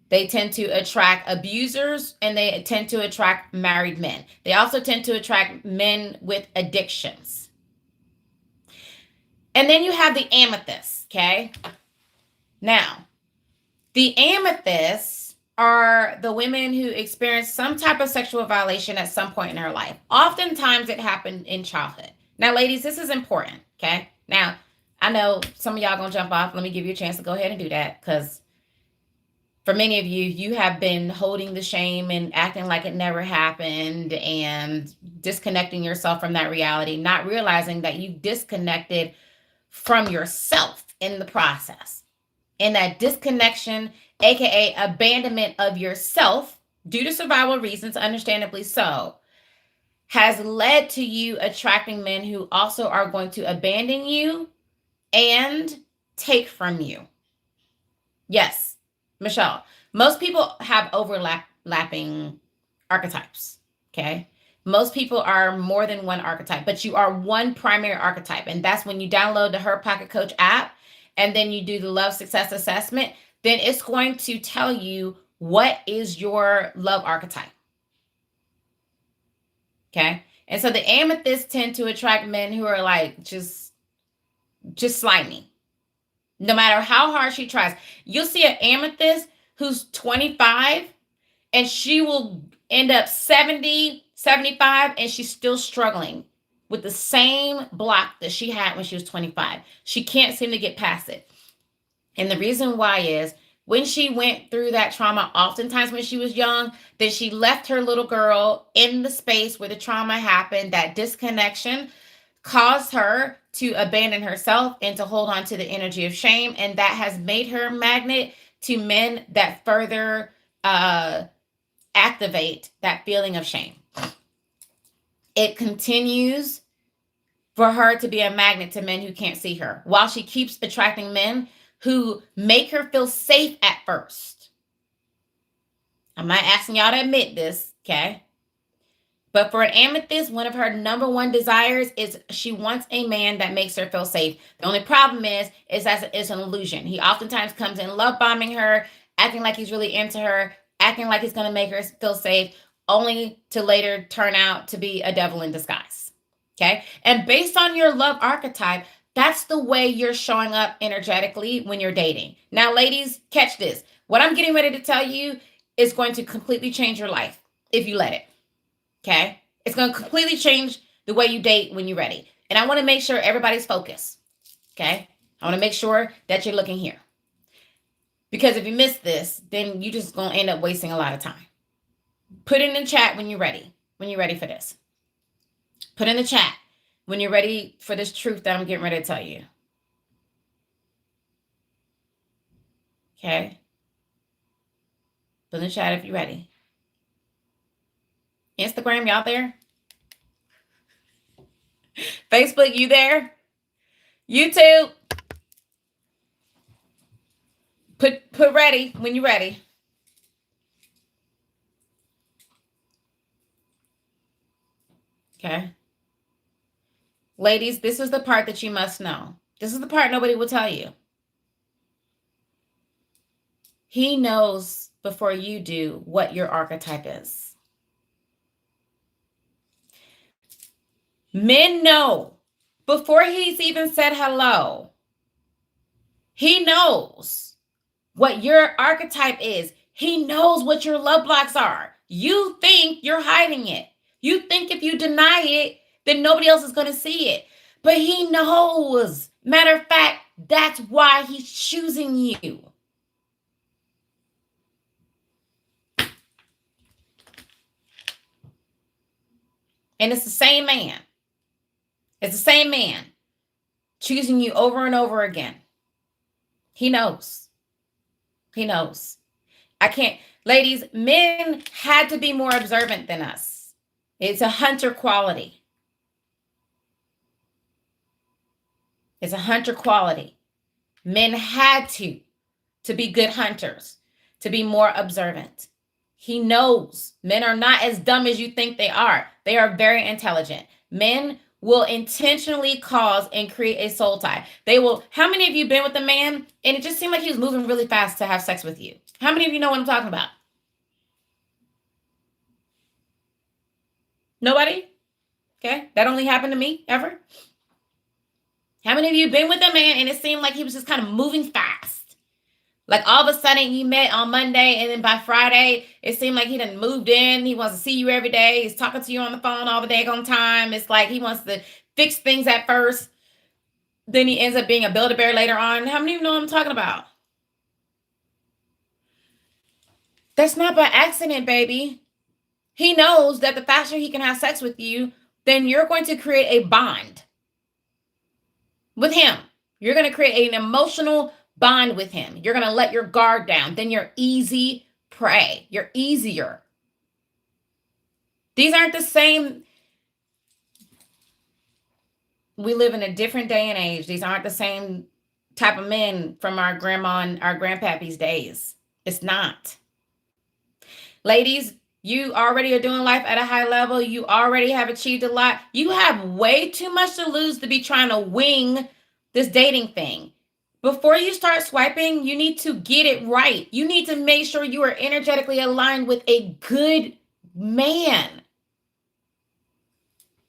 They tend to attract abusers, and they tend to attract married men. They also tend to attract men with addictions. And then you have the amethyst. Okay. Now, the amethysts are the women who experience some type of sexual violation at some point in their life. Oftentimes it happened in childhood. Now, ladies, this is important. Okay. Now, I know some of y'all gonna jump off. Let me give you a chance to go ahead and do that, because for many of you, you have been holding the shame and acting like it never happened and disconnecting yourself from that reality, not realizing that you disconnected from yourself in the process. And that disconnection, aka abandonment of yourself due to survival reasons, understandably so, has led to you attracting men who also are going to abandon you and take from you. Yes, Michelle. Most people have overlapping archetypes. Okay. Most people are more than one archetype, but you are one primary archetype. And that's when you download the Her Pocket Coach app and then you do the love success assessment, then it's going to tell you what is your love archetype. Okay. And so the amethysts tend to attract men who are like just slimy. No matter how hard she tries. You'll see an amethyst who's 25 and she will end up 70, 75, and she's still struggling with the same block that she had when she was 25. She can't seem to get past it. And the reason why is when she went through that trauma, oftentimes when she was young, then she left her little girl in the space where the trauma happened. That disconnection caused her to abandon herself and to hold on to the energy of shame. And that has made her a magnet to men that further activate that feeling of shame. It continues for her to be a magnet to men who can't see her, while she keeps attracting men who make her feel safe at first. I'm not asking y'all to admit this, okay? But for an amethyst, one of her number one desires is she wants a man that makes her feel safe. The only problem is that it's an illusion. He oftentimes comes in love bombing her, acting like he's really into her, acting like he's going to make her feel safe, only to later turn out to be a devil in disguise. Okay? And based on your love archetype, that's the way you're showing up energetically when you're dating. Now, ladies, catch this. What I'm getting ready to tell you is going to completely change your life if you let it. Okay? It's going to completely change the way you date when you're ready. And I want to make sure everybody's focused. Okay? I want to make sure that you're looking here. Because if you miss this, then you're just going to end up wasting a lot of time. Put it in the chat when you're ready. When you're ready for this. Put in the chat when you're ready for this truth that I'm getting ready to tell you. Okay? Put in the chat if you're ready. Instagram, y'all there? Facebook, you there? YouTube? Put ready when you're ready. Okay? Ladies, this is the part that you must know. This is the part nobody will tell you. He knows before you do what your archetype is. Men know before he's even said hello, he knows what your archetype is. He knows what your love blocks are. You think you're hiding it. You think if you deny it, then nobody else is going to see it. But he knows. Matter of fact, that's why he's choosing you. And it's the same man. It's the same man choosing you over and over again. He knows. He knows. Ladies, men had to be more observant than us. It's a hunter quality. It's a hunter quality. Men had to be good hunters, to be more observant. He knows men are not as dumb as you think they are. They are very intelligent. Men will intentionally cause and create a soul tie. They will. How many of you been with a man and it just seemed like he was moving really fast to have sex with you? How many of you know what I'm talking about? Nobody? Okay. That only happened to me ever. How many of you been with a man and it seemed like he was just kind of moving fast? Like all of a sudden you met on Monday and then by Friday, it seemed like he done moved in. He wants to see you every day. He's talking to you on the phone all the daggone time. It's like he wants to fix things at first. Then he ends up being a Build-A-Bear later on. How many of you know what I'm talking about? That's not by accident, baby. He knows that the faster he can have sex with you, then you're going to create a bond with him. You're going to create an emotional bond with him. You're going to let your guard down. Then you're easy prey. You're easier. These aren't the same. We live in a different day and age. These aren't the same type of men from our grandma and our grandpappy's days. It's not. Ladies, you already are doing life at a high level. You already have achieved a lot. You have way too much to lose to be trying to wing this dating thing. Before you start swiping, you need to get it right. You need to make sure you are energetically aligned with a good man.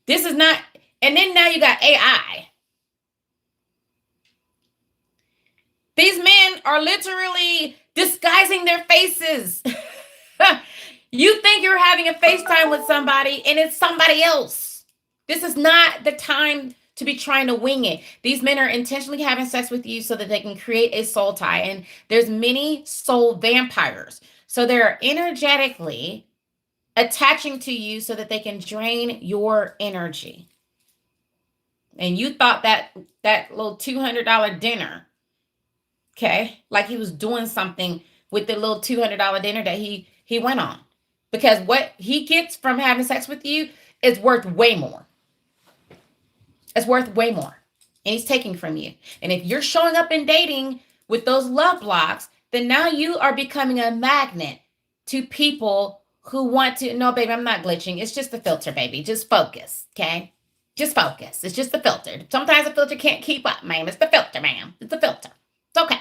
This is not, and then now you got AI. These men are literally disguising their faces. You think you're having a FaceTime with somebody and it's somebody else. This is not the time to be trying to wing it. These men are intentionally having sex with you so that they can create a soul tie. And there's many soul vampires. So they're energetically attaching to you so that they can drain your energy. And you thought that little $200 dinner, okay, like he was doing something with the little $200 dinner that he went on. Because what he gets from having sex with you is worth way more. It's worth way more. And he's taking from you. And if you're showing up in dating with those love blocks, then now you are becoming a magnet to people who want to, no, baby, I'm not glitching. It's just the filter, baby. Just focus, okay? Just focus. It's just the filter. Sometimes the filter can't keep up, ma'am. It's the filter, ma'am. It's the filter. It's okay.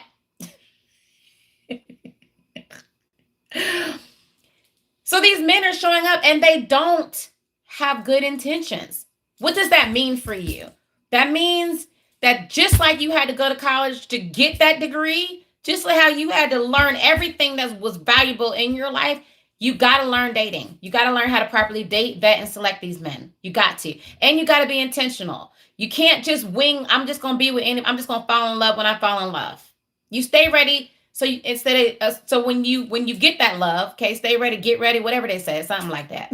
So these men are showing up and they don't have good intentions. What does that mean for you? That means that just like you had to go to college to get that degree, just like how you had to learn everything that was valuable in your life, you got to learn dating. You got to learn how to properly date, vet, and select these men. You got to. And you got to be intentional. You can't just wing, I'm just going to be with I'm just going to fall in love when I fall in love. You stay ready. So instead of, so when you get that love, okay, stay ready, get ready, whatever they say, something like that.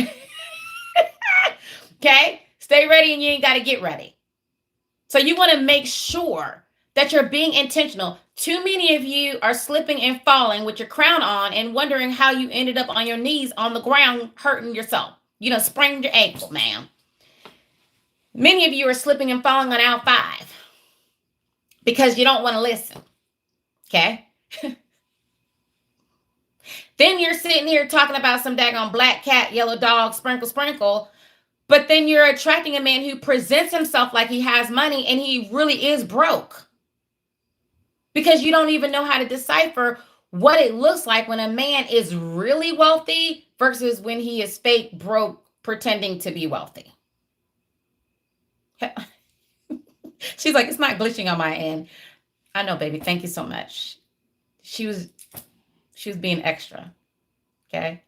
Okay, stay ready and you ain't got to get ready. So you want to make sure that you're being intentional. Too many of you are slipping and falling with your crown on and wondering how you ended up on your knees on the ground hurting yourself. You know, sprained your ankle, ma'am. Many of you are slipping and falling on aisle 5 because you don't want to listen. Okay. Then you're sitting here talking about some daggone black cat, yellow dog, sprinkle, sprinkle. But then you're attracting a man who presents himself like he has money and he really is broke. Because you don't even know how to decipher what it looks like when a man is really wealthy versus when he is fake broke pretending to be wealthy. She's like, it's not glitching on my end. I know, baby. Thank you so much. She was being extra. Okay.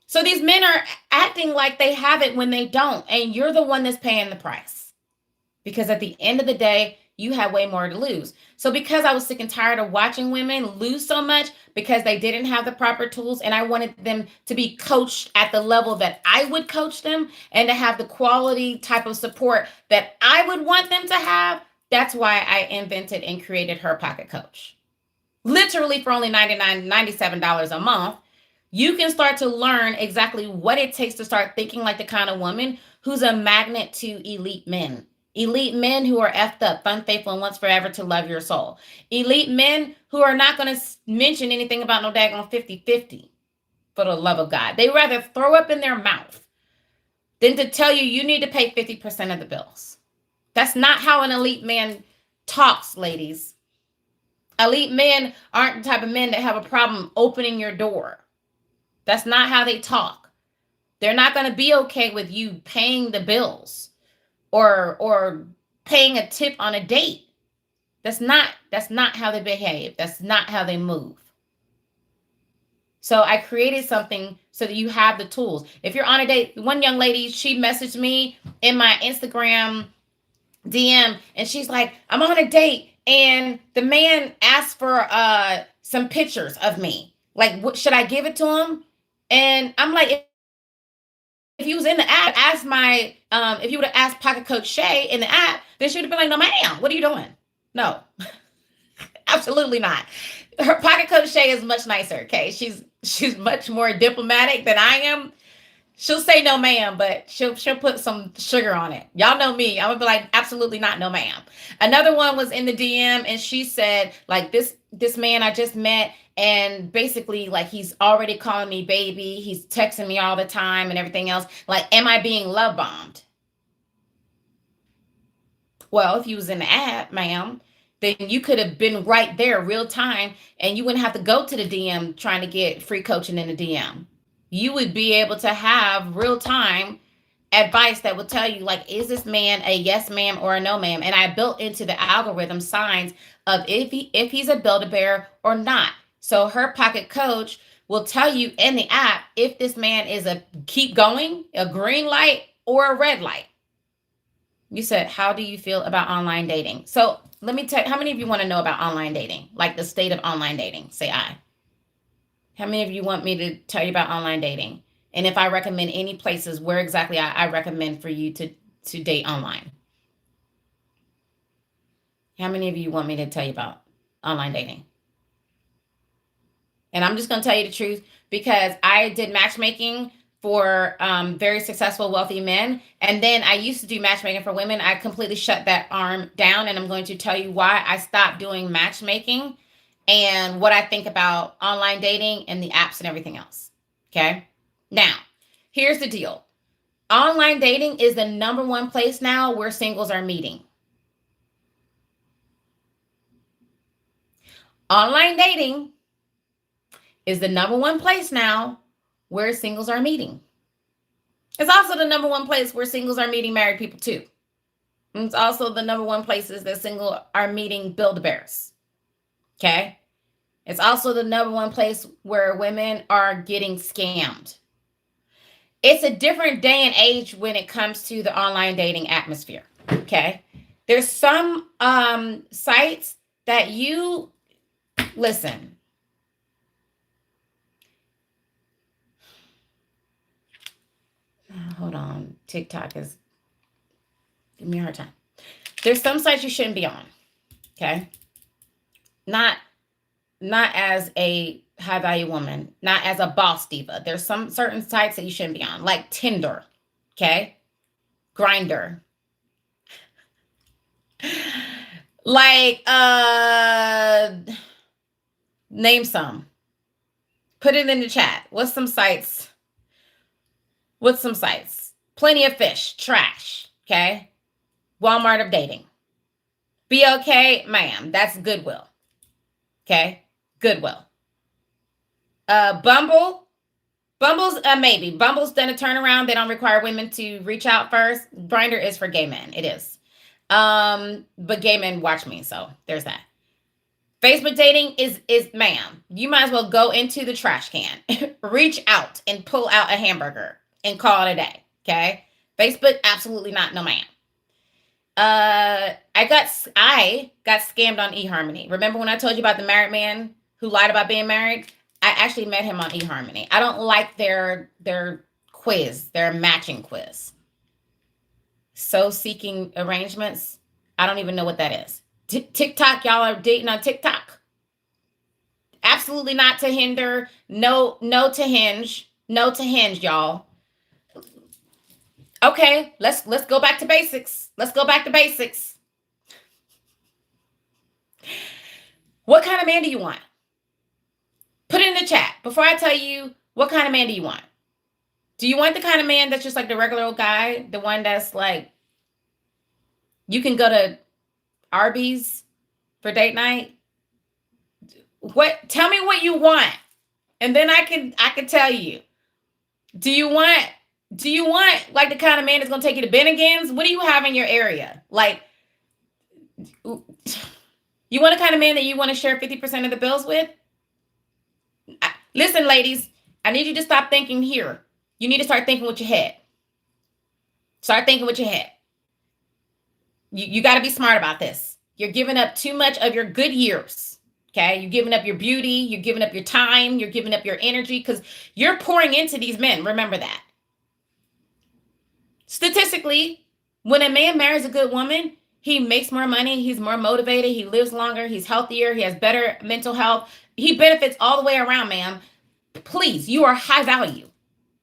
So these men are acting like they have it when they don't, and you're the one that's paying the price. Because at the end of the day, you have way more to lose. So because I was sick and tired of watching women lose so much because they didn't have the proper tools, and I wanted them to be coached at the level that I would coach them and to have the quality type of support that I would want them to have, that's why I invented and created Her Pocket Coach. Literally for only $97 a month, you can start to learn exactly what it takes to start thinking like the kind of woman who's a magnet to elite men. Elite men who are effed up, fun, faithful, and once forever to love your soul. Elite men who are not going to mention anything about no daggone 50-50 for the love of God. They rather throw up in their mouth than to tell you you need to pay 50% of the bills. That's not how an elite man talks, ladies. Elite men aren't the type of men that have a problem opening your door. That's not how they talk. They're not going to be okay with you paying the bills or paying a tip on a date. That's not how they behave. That's not how they move. So I created something so that you have the tools. If you're on a date, one young lady, she messaged me in my Instagram DM, and she's like, I'm on a date, and the man asked for some pictures of me. Like, what should I give it to him? And I'm like, if you was in the app, if you would have asked Pocket Coach Shay in the app, then she would have been like, no, ma'am, what are you doing? No, absolutely not. Her Pocket Coach Shay is much nicer. Okay. She's much more diplomatic than I am. She'll say no, ma'am, but she'll put some sugar on it. Y'all know me. I'm gonna be like, absolutely not, no, ma'am. Another one was in the DM, and she said, like, this man I just met, and basically, like, he's already calling me baby. He's texting me all the time and everything else. Like, am I being love bombed? Well, if you was in the app, ma'am, then you could have been right there real time, and you wouldn't have to go to the DM trying to get free coaching in the DM. You would be able to have real time advice that would tell you, like, is this man a yes ma'am or a no ma'am? And I built into the algorithm signs of if he's a Build-A-Bear or not. So Her Pocket Coach will tell you in the app if this man is a keep going, a green light, or a red light. You said, how do you feel about online dating? So let me tell you, how many of you want to know about online dating? Like the state of online dating? Say I. How many of you want me to tell you about online dating? And if I recommend any places where exactly I recommend for you to date online? How many of you want me to tell you about online dating? And I'm just going to tell you the truth, because I did matchmaking for very successful, wealthy men. And then I used to do matchmaking for women. I completely shut that arm down. And I'm going to tell you why I stopped doing matchmaking and what I think about online dating and the apps and everything else. Okay. Now, here's the deal. Online dating is the number one place now where singles are meeting. Online dating is the number one place now where singles are meeting. It's also the number one place where singles are meeting married people too. And it's also the number one places that singles are meeting Build-A-Bears. Okay. It's also the number one place where women are getting scammed. It's a different day and age when it comes to the online dating atmosphere. Okay. There's some sites that you listen. Hold on. TikTok is giving me a hard time. There's some sites you shouldn't be on. Okay. Not as a high value woman, not as a boss diva. There's some certain sites that you shouldn't be on, like Tinder. Okay. Grinder. Like, name some. Put it in the chat. What's some sites? Plenty of Fish, trash. Okay. Walmart of dating. Be okay, ma'am. That's Goodwill. Okay. Goodwill. Bumble's maybe. Bumble's done a turnaround. They don't require women to reach out first. Grindr is for gay men. It is. But gay men watch me, so there's that. Facebook dating is ma'am, you might as well go into the trash can, reach out and pull out a hamburger and call it a day. Okay. Facebook, absolutely not, no ma'am. I got scammed on eHarmony. Remember when I told you about the married man who lied about being married? I actually met him on eHarmony. I don't like their quiz, their matching quiz. So seeking arrangements. I don't even know what that is. TikTok, y'all are dating on TikTok. Absolutely not to Hinder. No to Hinge. No to Hinge, y'all. Okay, let's go back to basics. Let's go back to basics. What kind of man do you want? Put it in the chat before I tell you what kind of man do you want. Do you want the kind of man that's just like the regular old guy, the one that's like you can go to Arby's for date night? What? Tell me what you want, and then I can tell you. Do you want like the kind of man that's gonna take you to Bennigan's? What do you have in your area? Like, you want a kind of man that you want to share 50% of the bills with? Listen, ladies, I need you to stop thinking here. You need to start thinking with your head. Start thinking with your head. You got to be smart about this. You're giving up too much of your good years. Okay. You're giving up your beauty. You're giving up your time. You're giving up your energy because you're pouring into these men. Remember that. Statistically, when a man marries a good woman, he makes more money. He's more motivated. He lives longer. He's healthier. He has better mental health. He benefits all the way around, ma'am. Please, you are high value.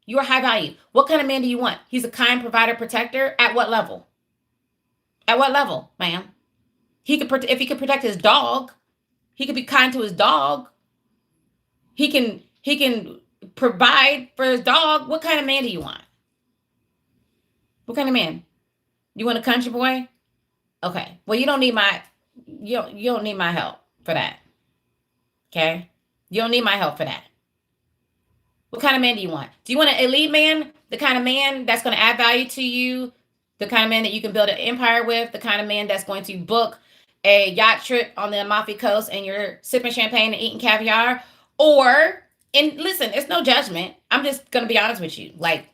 You are high value. What kind of man do you want? He's a kind provider, protector. At what level? At what level, ma'am? If he could protect his dog, he could be kind to his dog. He can provide for his dog. What kind of man do you want? What kind of man? You want a country boy? Okay. Well, you don't need my help for that. Okay? You don't need my help for that. What kind of man do you want? Do you want an elite man? The kind of man that's going to add value to you? The kind of man that you can build an empire with? The kind of man that's going to book a yacht trip on the Amalfi Coast and you're sipping champagne and eating caviar? And listen, it's no judgment. I'm just going to be honest with you. Like,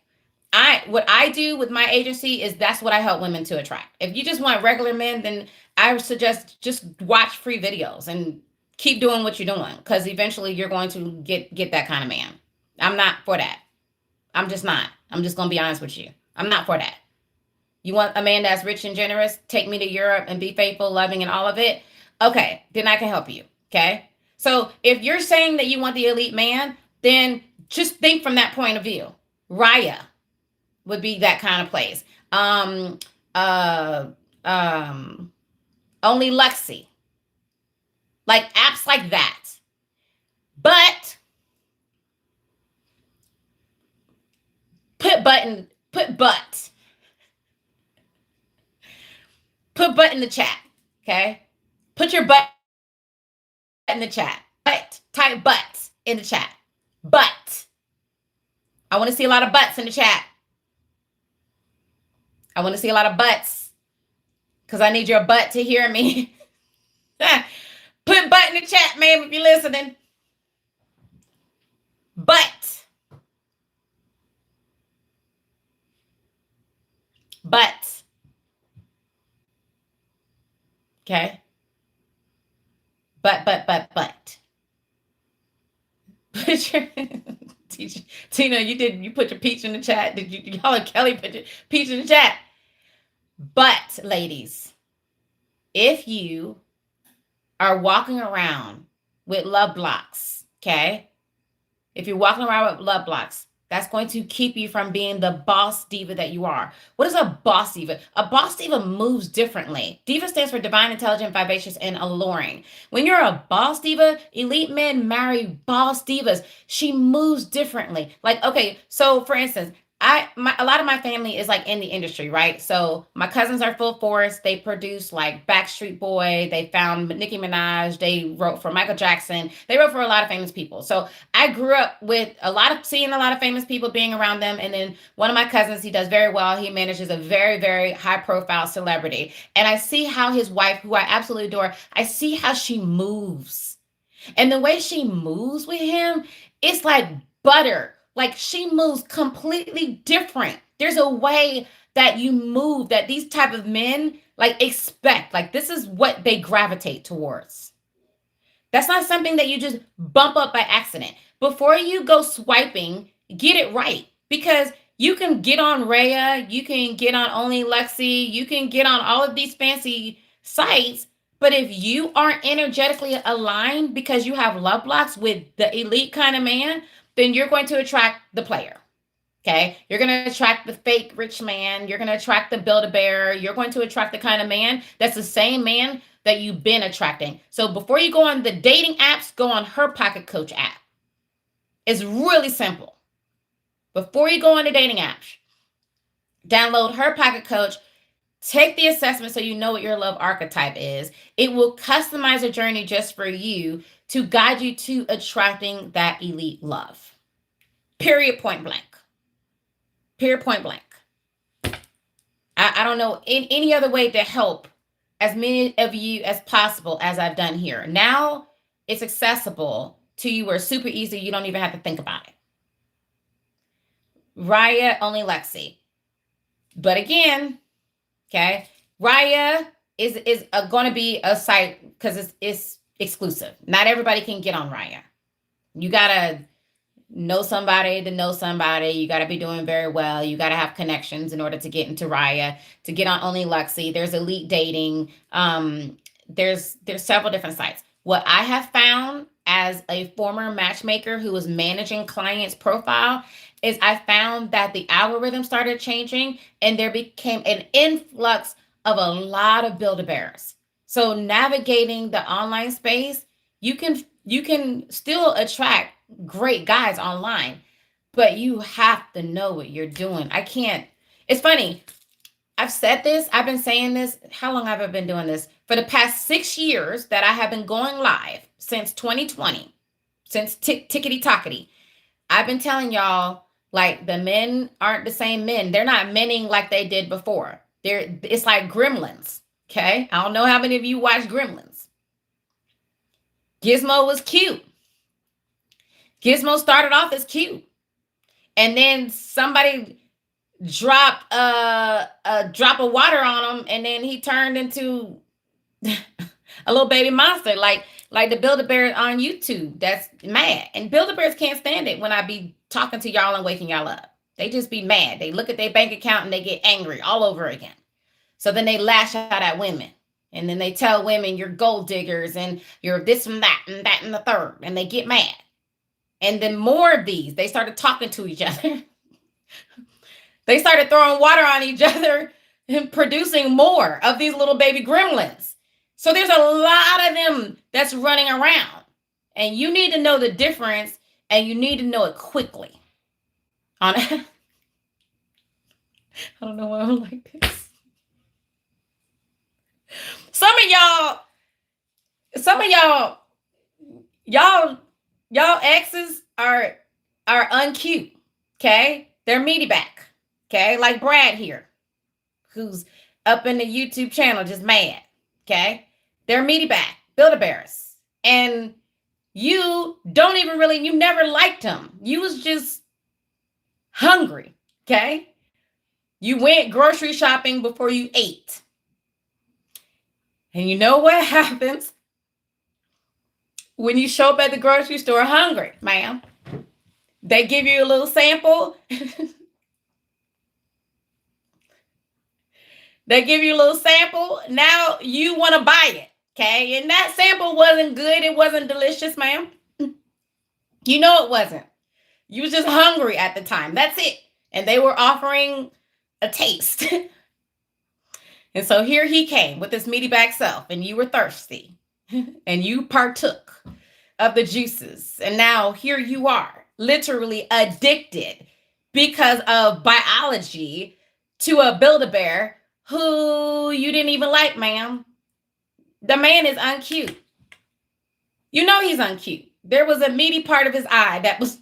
what I do with my agency is that's what I help women to attract. If you just want regular men, then I would suggest just watch free videos and keep doing what you're doing because eventually you're going to get that kind of man. I'm not for that. I'm just not. I'm just going to be honest with you. I'm not for that. You want a man that's rich and generous? Take me to Europe and be faithful, loving, and all of it? Okay, then I can help you. Okay? So if you're saying that you want the elite man, then just think from that point of view. Raya would be that kind of place. Only Lexi. Like apps like that. But put butt in the chat. Okay? Put your butt in the chat. Type butt in the chat. Butt. I want to see a lot of butts in the chat. I want to see a lot of butts because I need your butt to hear me. Put butt in the chat, ma'am, if you're listening. Butt. Butt. Okay. Butt. Put your Tina, you put your peach in the chat. Did y'all and Kelly put your peach in the chat? But ladies, if you are walking around with love blocks, okay? If you're walking around with love blocks, that's going to keep you from being the boss diva that you are. What is a boss diva? A boss diva moves differently. Diva stands for divine, intelligent, vivacious, and alluring. When you're a boss diva, elite men marry boss divas. She moves differently. Like, okay, so for instance, a lot of my family is like in the industry, right? So my cousins are full force. They produce like Backstreet Boy. They found Nicki Minaj. They wrote for Michael Jackson. They wrote for a lot of famous people. So I grew up with seeing a lot of famous people, being around them. And then one of my cousins, he does very well. He manages a very, very high profile celebrity. And I see how his wife, who I absolutely adore, I see how she moves. And the way she moves with him, it's like butter. Like she moves completely different. There's a way that you move that these type of men like expect. Like this is what they gravitate towards. That's not something that you just bump up by accident. Before you go swiping, get it right. Because you can get on Raya, you can get on Only Lexi, you can get on all of these fancy sites. But if you aren't energetically aligned because you have love blocks with the elite kind of man, then you're going to attract the player. Okay. You're going to attract the fake rich man. You're going to attract the Build-A-Bear. You're going to attract the kind of man that's the same man that you've been attracting. So before you go on the dating apps, go on her Pocket Coach app. It's really simple. Before you go on the dating apps, download her Pocket Coach. Take the assessment so you know what your love archetype is. It will customize a journey just for you to guide you to attracting that elite love. Period, point blank. Period, point blank. I don't know any other way to help as many of you as possible as I've done here. Now it's accessible to you where it's super easy. You don't even have to think about it. Raya, Only Lexi. But again, okay, Raya is going to be a site because it's exclusive. Not everybody can get on Raya. You got to know somebody to know somebody. You got to be doing very well. You got to have connections in order to get into Raya, to get on Only Lexi. There's Elite Dating. There's several different sites. What I have found as a former matchmaker who was managing clients' profile is I found that the algorithm started changing and there became an influx of a lot of Build-A-Bears. So navigating the online space, you can still attract great guys online, but you have to know what you're doing. It's funny. I've said this, I've been saying this. How long have I been doing this? For the past 6 years that I have been going live since 2020, since tickety-tockety. I've been telling y'all, like, the men aren't the same men. They're not menning like they did before. It's like Gremlins, okay? I don't know how many of you watch Gremlins. Gizmo was cute. Gizmo started off as cute. And then somebody dropped a drop of water on him, and then he turned into a little baby monster, like the Build-A-Bear on YouTube. That's mad. And Build-A-Bears can't stand it when I be talking to y'all and waking y'all up. They just be mad. They look at their bank account and they get angry all over again. So then they lash out at women. And then they tell women you're gold diggers and you're this and that and the third. And they get mad. And then more of these, they started talking to each other. They started throwing water on each other and producing more of these little baby gremlins. So there's a lot of them that's running around. And you need to know the difference, and you need to know it quickly. I don't know why I'm like this. Some of y'all exes are uncute. Okay. They're meaty back. Okay. Like Brad here, who's up in the YouTube channel, just mad. Okay. They're meaty back, Build-A-Bears. And you never liked them. You was just hungry. Okay. You went grocery shopping before you ate. And you know what happens when you show up at the grocery store hungry, ma'am? They give you a little sample. They give you a little sample. Now you want to buy it. Okay. And that sample wasn't good. It wasn't delicious, ma'am. You know it wasn't. You was just hungry at the time. That's it. And they were offering a taste. And so here he came with his meaty back self, and you were thirsty and you partook of the juices. And now here you are, literally addicted because of biology to a Build-A-Bear who you didn't even like, ma'am. The man is uncute. You know he's uncute. There was a meaty part of his eye that was...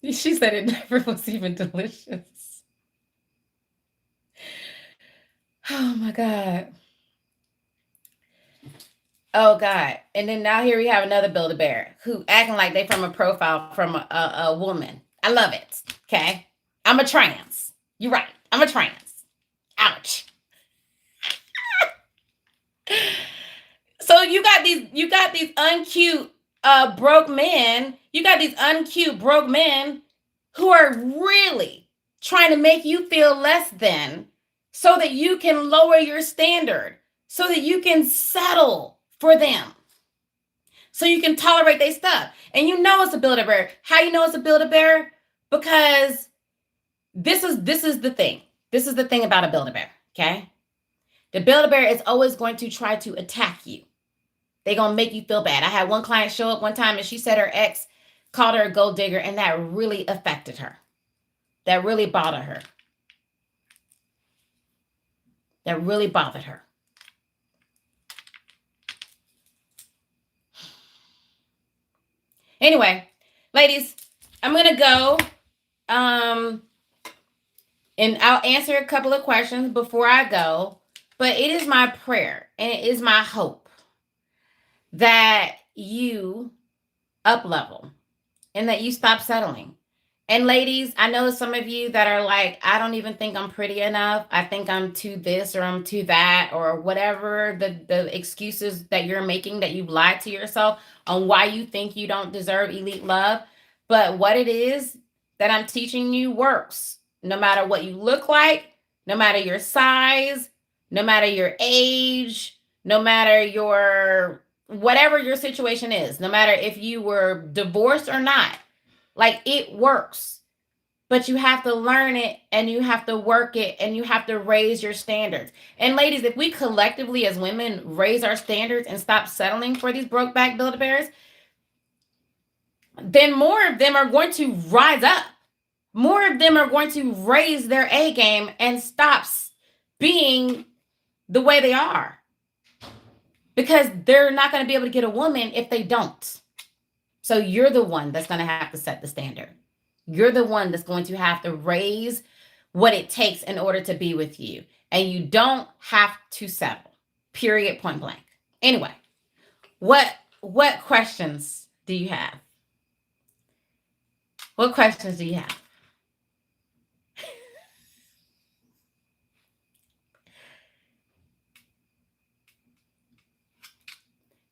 She said it never was even delicious. Oh my God. Oh God. And then now here we have another Build-A-Bear who acting like they from a profile from a woman. I love it. Okay. I'm a trans. You're right. I'm a trans. Ouch. So you got these uncute broke men. You got these uncute broke men who are really trying to make you feel less than so that you can lower your standard, so that you can settle for them, so you can tolerate their stuff. And you know it's a Build-A-Bear. How you know it's a Build-A-Bear? Because this is the thing. This is the thing about a Build-A-Bear, okay? The Build-A-Bear is always going to try to attack you. They're going to make you feel bad. I had one client show up one time and she said her ex called her a gold digger, and that really affected her. That really bothered her. That really bothered her. Anyway, ladies, I'm going to go and I'll answer a couple of questions before I go. But it is my prayer and it is my hope that you up-level and that you stop settling. And ladies, I know some of you that are like, I don't even think I'm pretty enough. I think I'm too this or I'm too that, or whatever the excuses that you're making, that you've lied to yourself on why you think you don't deserve elite love. But what it is that I'm teaching you works. No matter what you look like, no matter your size, no matter your age, no matter your, whatever your situation is, no matter if you were divorced or not, like, it works. But you have to learn it and you have to work it and you have to raise your standards. And ladies, if we collectively as women raise our standards and stop settling for these broke back Build-A-Bears, then more of them are going to rise up. More of them are going to raise their A game and stop being the way they are. Because they're not going to be able to get a woman if they don't. So you're the one that's going to have to set the standard. You're the one that's going to have to raise what it takes in order to be with you. And you don't have to settle. Period, point blank. Anyway, what questions do you have? What questions do you have?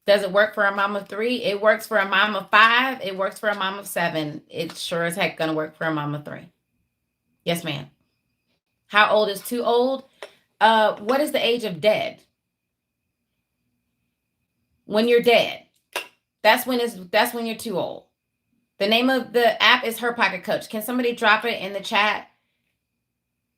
Does it work for a mom of 3? It works for a mom of 5. It works for a mom of 7. It's sure as heck going to work for a mom of 3. Yes, ma'am. How old is too old? What is the age of dead? When you're dead. That's when you're too old. The name of the app is Her Pocket Coach. Can somebody drop it in the chat?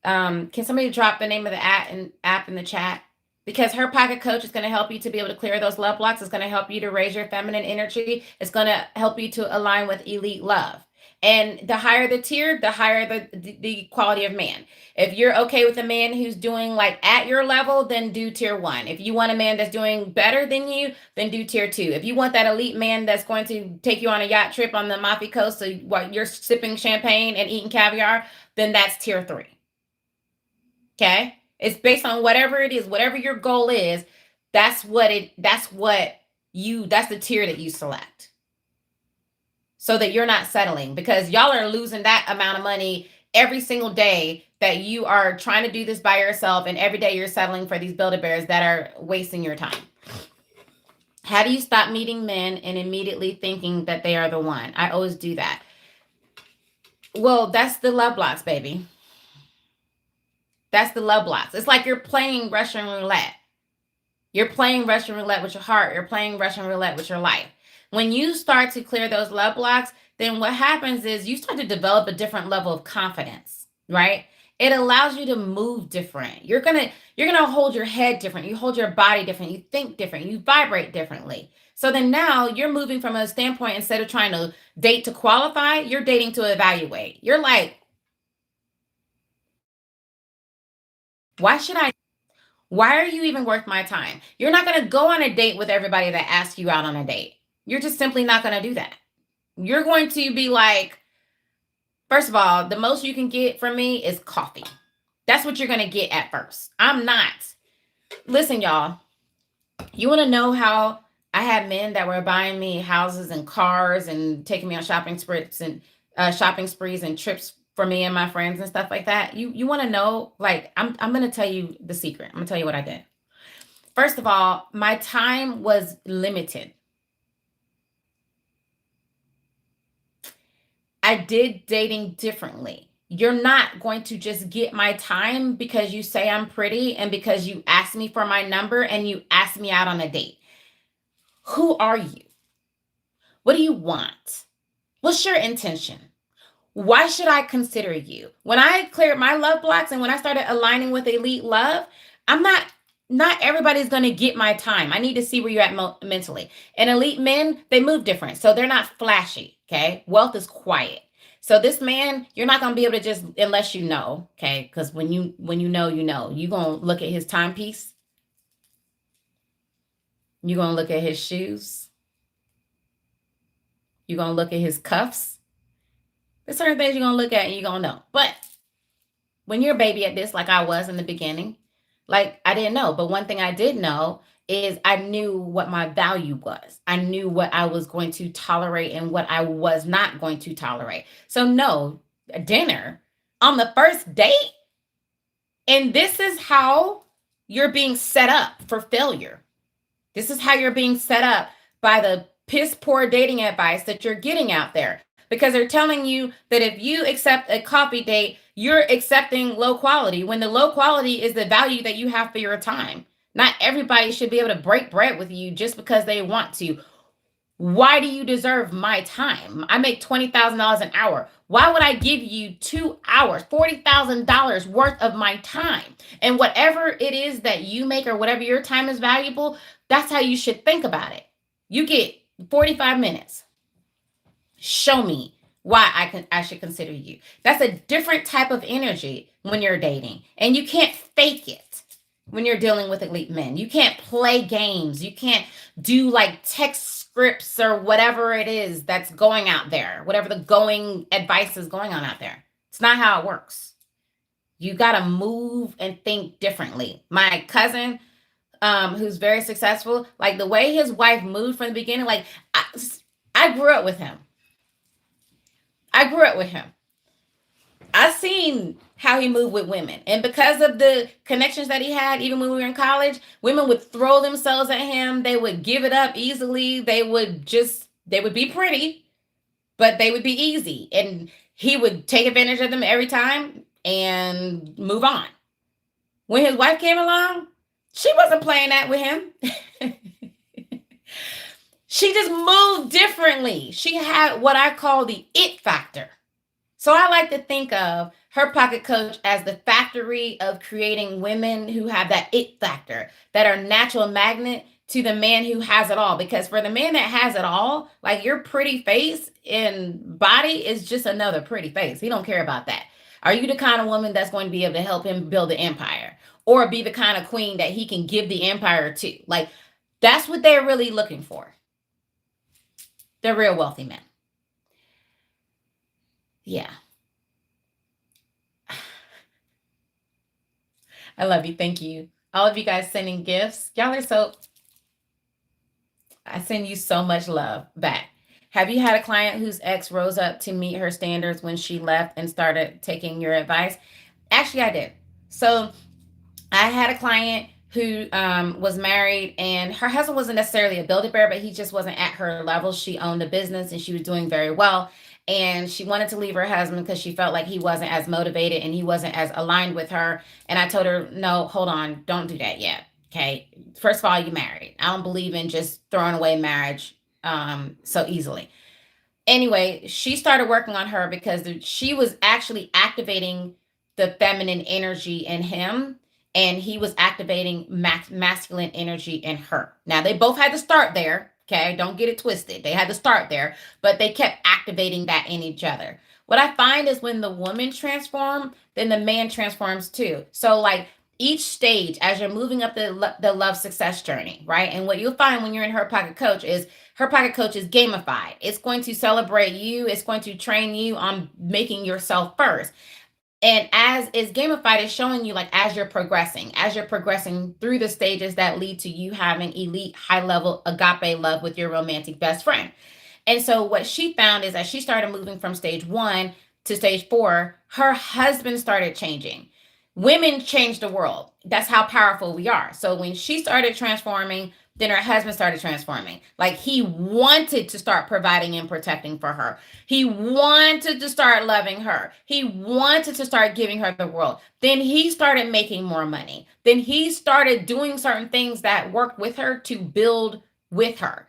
Can somebody drop the name of the app in the chat? Because Her Pocket Coach is going to help you to be able to clear those love blocks. It's going to help you to raise your feminine energy. It's going to help you to align with elite love. And the higher the tier, the higher the quality of man. If you're okay with a man who's doing like at your level, then do tier 1. If you want a man that's doing better than you, then do tier 2. If you want that elite man that's going to take you on a yacht trip on the Amalfi Coast, so while you're sipping champagne and eating caviar, then that's tier 3. Okay? It's based on whatever it is, whatever your goal is, that's the tier that you select. So that you're not settling, because y'all are losing that amount of money every single day that you are trying to do this by yourself, and every day you're settling for these Build-A-Bears that are wasting your time. How do you stop meeting men and immediately thinking that they are the one? I always do that. Well, that's the love blocks, baby. That's the love blocks. It's like you're playing Russian roulette. You're playing Russian roulette with your heart. You're playing Russian roulette with your life. When you start to clear those love blocks, then what happens is you start to develop a different level of confidence, right? It allows you to move different. You're gonna hold your head different. You hold your body different. You think different. You vibrate differently. So then now you're moving from a standpoint, instead of trying to date to qualify, you're dating to evaluate. You're like, why should I? Why are you even worth my time? You're not going to go on a date with everybody that asks you out on a date. You're just simply not going to do that. You're going to be like, first of all, the most you can get from me is coffee. That's what you're going to get at first. I'm not. Listen, y'all, you want to know how I had men that were buying me houses and cars and taking me on shopping sprees and trips for me and my friends and stuff like that? You want to know? Like, I'm going to tell you the secret. I'm going to tell you what I did. First of all, my time was limited. I did dating differently. You're not going to just get my time because you say I'm pretty and because you ask me for my number and you ask me out on a date. Who are you? What do you want? What's your intention? Why should I consider you? When I cleared my love blocks and when I started aligning with elite love, I'm not everybody's going to get my time. I need to see where you're at mentally. And elite men, they move different. So they're not flashy, okay? Wealth is quiet. So this man, you're not going to be able to just, unless you know, okay? Because when you know, you know. You're going to look at his timepiece. You're going to look at his shoes. You're going to look at his cuffs. There's certain things you're going to look at and you're going to know. But when you're a baby at this, like I was in the beginning, like I didn't know. But one thing I did know is I knew what my value was. I knew what I was going to tolerate and what I was not going to tolerate. So no, dinner on the first date. And this is how you're being set up for failure. This is how you're being set up by the piss poor dating advice that you're getting out there. Because they're telling you that if you accept a coffee date, you're accepting low quality, when the low quality is the value that you have for your time. Not everybody should be able to break bread with you just because they want to. Why do you deserve my time? I make $20,000 an hour. Why would I give you 2 hours, $40,000 worth of my time? And whatever it is that you make or whatever your time is valuable, that's how you should think about it. You get 45 minutes. Show me why I should consider you. That's a different type of energy when you're dating. And you can't fake it when you're dealing with elite men. You can't play games. You can't do like text scripts or whatever it is that's going out there, whatever the going advice is going on out there. It's not how it works. You got to move and think differently. My cousin, who's very successful, like the way his wife moved from the beginning, like I grew up with him. I seen how he moved with women. And because of the connections that he had, even when we were in college, women would throw themselves at him. They would give it up easily. They would be pretty, but they would be easy. And he would take advantage of them every time and move on. When his wife came along, she wasn't playing that with him. She just moved differently. She had what I call the it factor. So I like to think of her pocket coach as the factory of creating women who have that it factor, that are natural magnet to the man who has it all. Because for the man that has it all, like your pretty face and body is just another pretty face. He don't care about that. Are you the kind of woman that's going to be able to help him build an empire, or be the kind of queen that he can give the empire to? Like, that's what they're really looking for. They're real wealthy men. Yeah. I love you. Thank you. All of you guys sending gifts. Y'all are so, I send you so much love back. Have you had a client whose ex rose up to meet her standards when she left and started taking your advice? Actually, I did. So I had a client who was married, and her husband wasn't necessarily a build-a-bear, but he just wasn't at her level. She owned a business and she was doing very well. And she wanted to leave her husband because she felt like he wasn't as motivated and he wasn't as aligned with her. And I told her, no, hold on, don't do that yet. Okay. First of all, you married. I don't believe in just throwing away marriage so easily. Anyway, she started working on her because she was actually activating the feminine energy in him, and he was activating masculine energy in her. Now, they both had to start there. Okay, don't get it twisted. They had to start there, but they kept activating that in each other. What I find is when the woman transforms, then the man transforms too. So like each stage as you're moving up the love success journey, right? And what you'll find when you're in Her Pocket Coach is Her Pocket Coach is gamified. It's going to celebrate you. It's going to train you on making yourself first. And as is gamified, is showing you like as you're progressing through the stages that lead to you having elite high level agape love with your romantic best friend. And so what she found is that she started moving from stage 1 to stage 4, her husband started changing. Women change the world. That's how powerful we are. So when she started transforming, then her husband started transforming. Like he wanted to start providing and protecting for her. He wanted to start loving her. He wanted to start giving her the world. Then he started making more money. Then he started doing certain things that worked with her to build with her.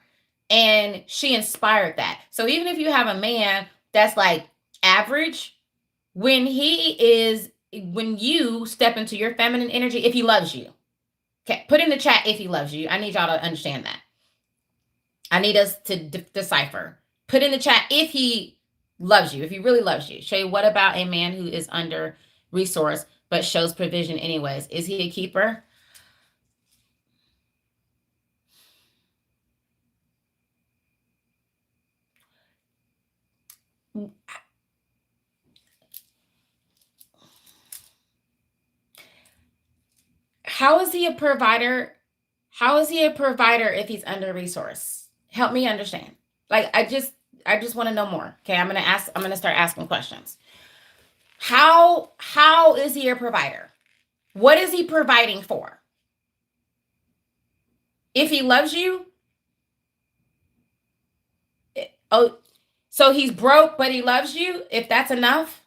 And she inspired that. So even if you have a man that's like average, when you step into your feminine energy, if he loves you, okay, put in the chat if he loves you. I need y'all to understand that. I need us to decipher. Put in the chat if he loves you, if he really loves you. Shay, what about a man who is under resource but shows provision anyways? Is he a keeper? How is he a provider? How is he a provider if he's under resource? Help me understand. Like I just want to know more. Okay, I'm gonna start asking questions. How is he a provider? What is he providing for? If he loves you, so he's broke, but he loves you. If that's enough,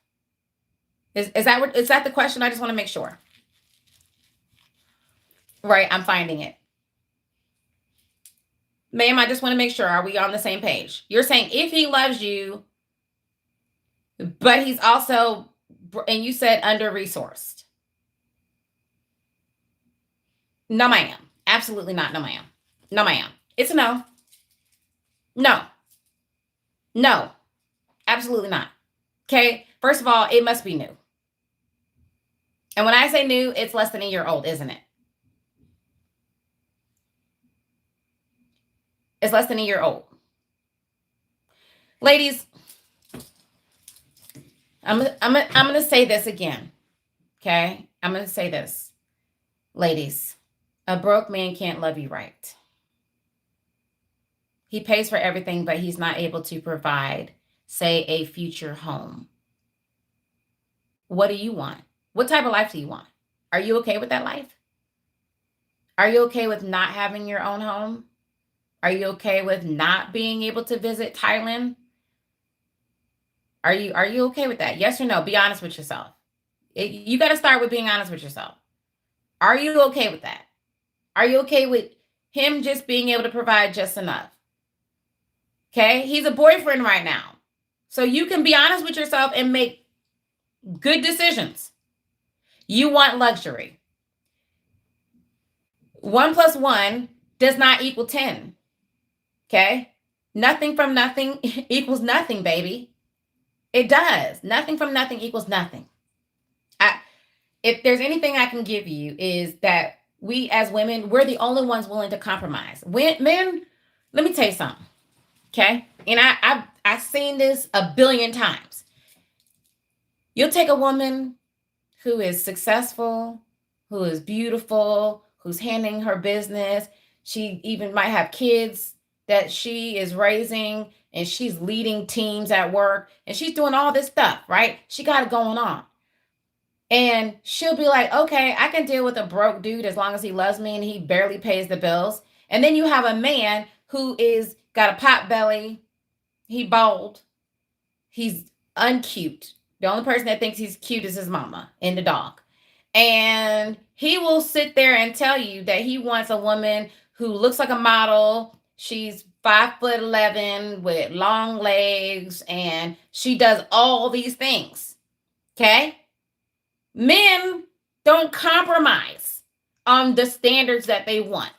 is that the question? I just want to make sure. Right, I'm finding it. Ma'am, I just want to make sure. Are we on the same page? You're saying if he loves you, but he's also, and you said under-resourced. No, ma'am. Absolutely not. No, ma'am. No, ma'am. It's a no. No. No. Absolutely not. Okay. First of all, it must be new. And when I say new, it's less than a year old, isn't it? It's less than a year old. Ladies, I'm going to say this again. Okay? I'm going to say this. Ladies, a broke man can't love you right. He pays for everything, but he's not able to provide, say, a future home. What do you want? What type of life do you want? Are you okay with that life? Are you okay with not having your own home? Are you okay with not being able to visit Thailand? Are you okay with that? Yes or no? Be honest with yourself. You got to start with being honest with yourself. Are you okay with that? Are you okay with him just being able to provide just enough? Okay? He's a boyfriend right now. So you can be honest with yourself and make good decisions. You want luxury. 1 + 1 does not equal 10. Okay? Nothing from nothing equals nothing, baby. It does. Nothing from nothing equals nothing. If there's anything I can give you is that we as women, we're the only ones willing to compromise. Men, let me tell you something. Okay? And I've seen this a billion times. You'll take a woman who is successful, who is beautiful, who's handling her business. She even might have kids that she is raising, and she's leading teams at work, and she's doing all this stuff, right? She got it going on. And she'll be like, okay, I can deal with a broke dude as long as he loves me and he barely pays the bills. And then you have a man who is got a pot belly, he bald, he's uncute. The only person that thinks he's cute is his mama and the dog. And he will sit there and tell you that he wants a woman who looks like a model. She's 5'11" with long legs, and she does all these things. Okay? Men don't compromise on the standards that they want.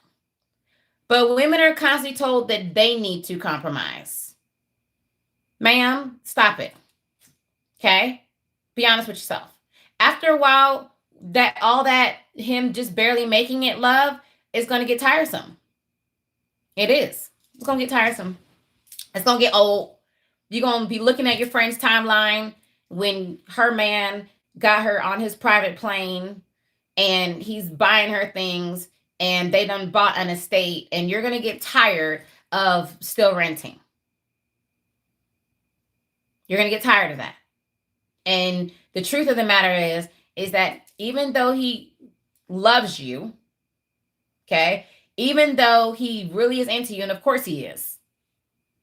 But women are constantly told that they need to compromise. Ma'am, stop it. Okay? Be honest with yourself. After a while, that him just barely making it love is going to get tiresome. It is. It's going to get tiresome. It's going to get old. You're going to be looking at your friend's timeline when her man got her on his private plane and he's buying her things and they done bought an estate, and you're going to get tired of still renting. You're going to get tired of that. And the truth of the matter is that even though he loves you, okay, even though he really is into you, and of course he is,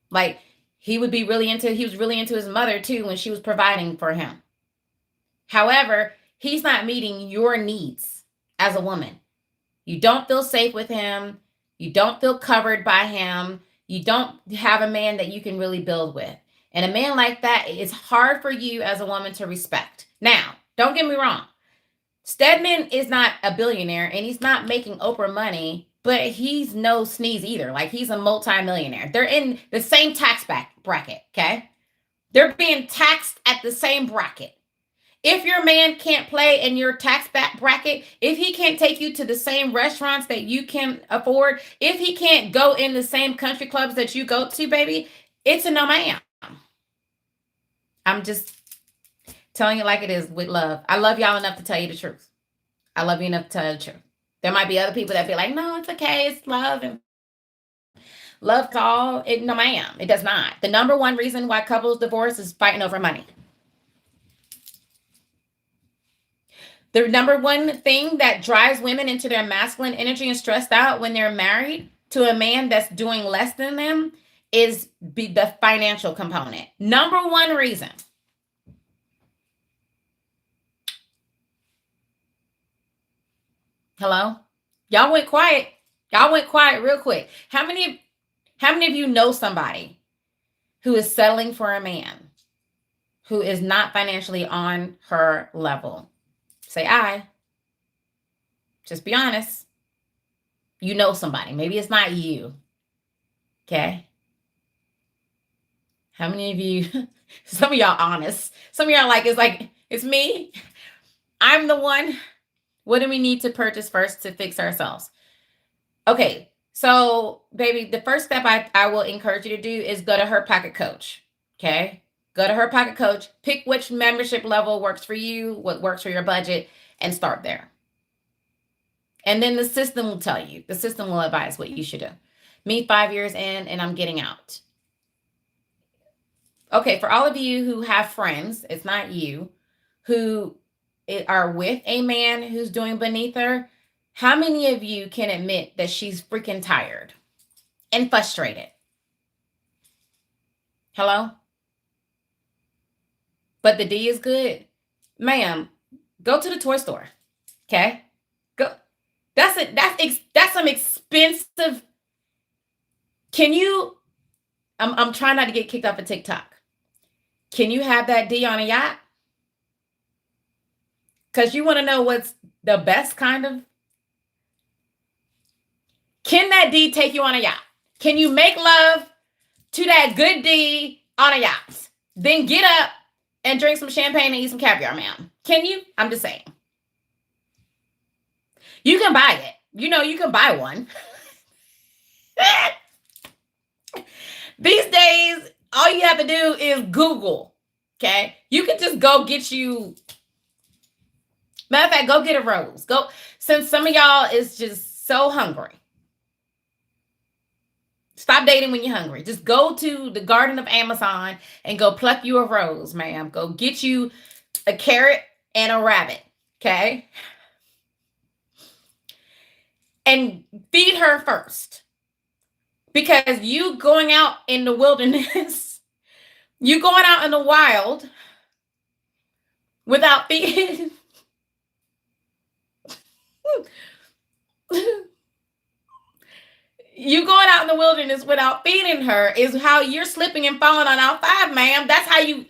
like he was really into his mother too when she was providing for him. However, he's not meeting your needs as a woman. You don't feel safe with him. You don't feel covered by him. You don't have a man that you can really build with. And a man like that is hard for you as a woman to respect. Now, don't get me wrong. Stedman is not a billionaire and he's not making Oprah money, but he's no sneeze either. Like, he's a multimillionaire. They're in the same tax bracket, okay? They're being taxed at the same bracket. If your man can't play in your tax bracket, if he can't take you to the same restaurants that you can afford, if he can't go in the same country clubs that you go to, baby, it's a no ma'am. I'm just telling you like it is with love. I love y'all enough to tell you the truth. I love you enough to tell you the truth. There might be other people that be like, no, it's okay. It's love. And love all. No, ma'am. It does not. The number one reason why couples divorce is fighting over money. The number one thing that drives women into their masculine energy and stressed out when they're married to a man that's doing less than them is the financial component. Number one reason. Hello? Y'all went quiet. Y'all went quiet real quick. How many of you know somebody who is settling for a man who is not financially on her level? Say I. Just be honest. You know somebody. Maybe it's not you. Okay? How many of you, some of y'all honest. Some of y'all it's me. I'm the one. What do we need to purchase first to fix ourselves? Okay, so baby, the first step I will encourage you to do is go to Her Pocket Coach. Okay? Go to Her Pocket Coach. Pick which membership level works for you, what works for your budget, and start there. And then the system will tell you. The system will advise what you should do. Me 5 years in, and I'm getting out. Okay, for all of you who have friends, it's not you, who are with a man who's doing beneath her, how many of you can admit that she's freaking tired and frustrated? Hello? But the D is good. Ma'am, go to the toy store. Okay? Go. That's some expensive. Can you, I'm trying not to get kicked off of TikTok. Can you have that D on a yacht? Because you want to know what's the best kind of. Can that D take you on a yacht? Can you make love to that good D on a yacht? Then get up and drink some champagne and eat some caviar, ma'am. Can you? I'm just saying. You can buy it. You know, you can buy one. These days, all you have to do is Google. Okay? You can just go get you. Matter of fact, go get a rose. Go, since some of y'all is just so hungry. Stop dating when you're hungry. Just go to the Garden of Amazon and go pluck you a rose, ma'am. Go get you a carrot and a rabbit. Okay? And feed her first. Because you going out in the wilderness, you going out in the wild without feeding. You going out in the wilderness without feeding her is how you're slipping and falling on aisle 5, ma'am. That's how you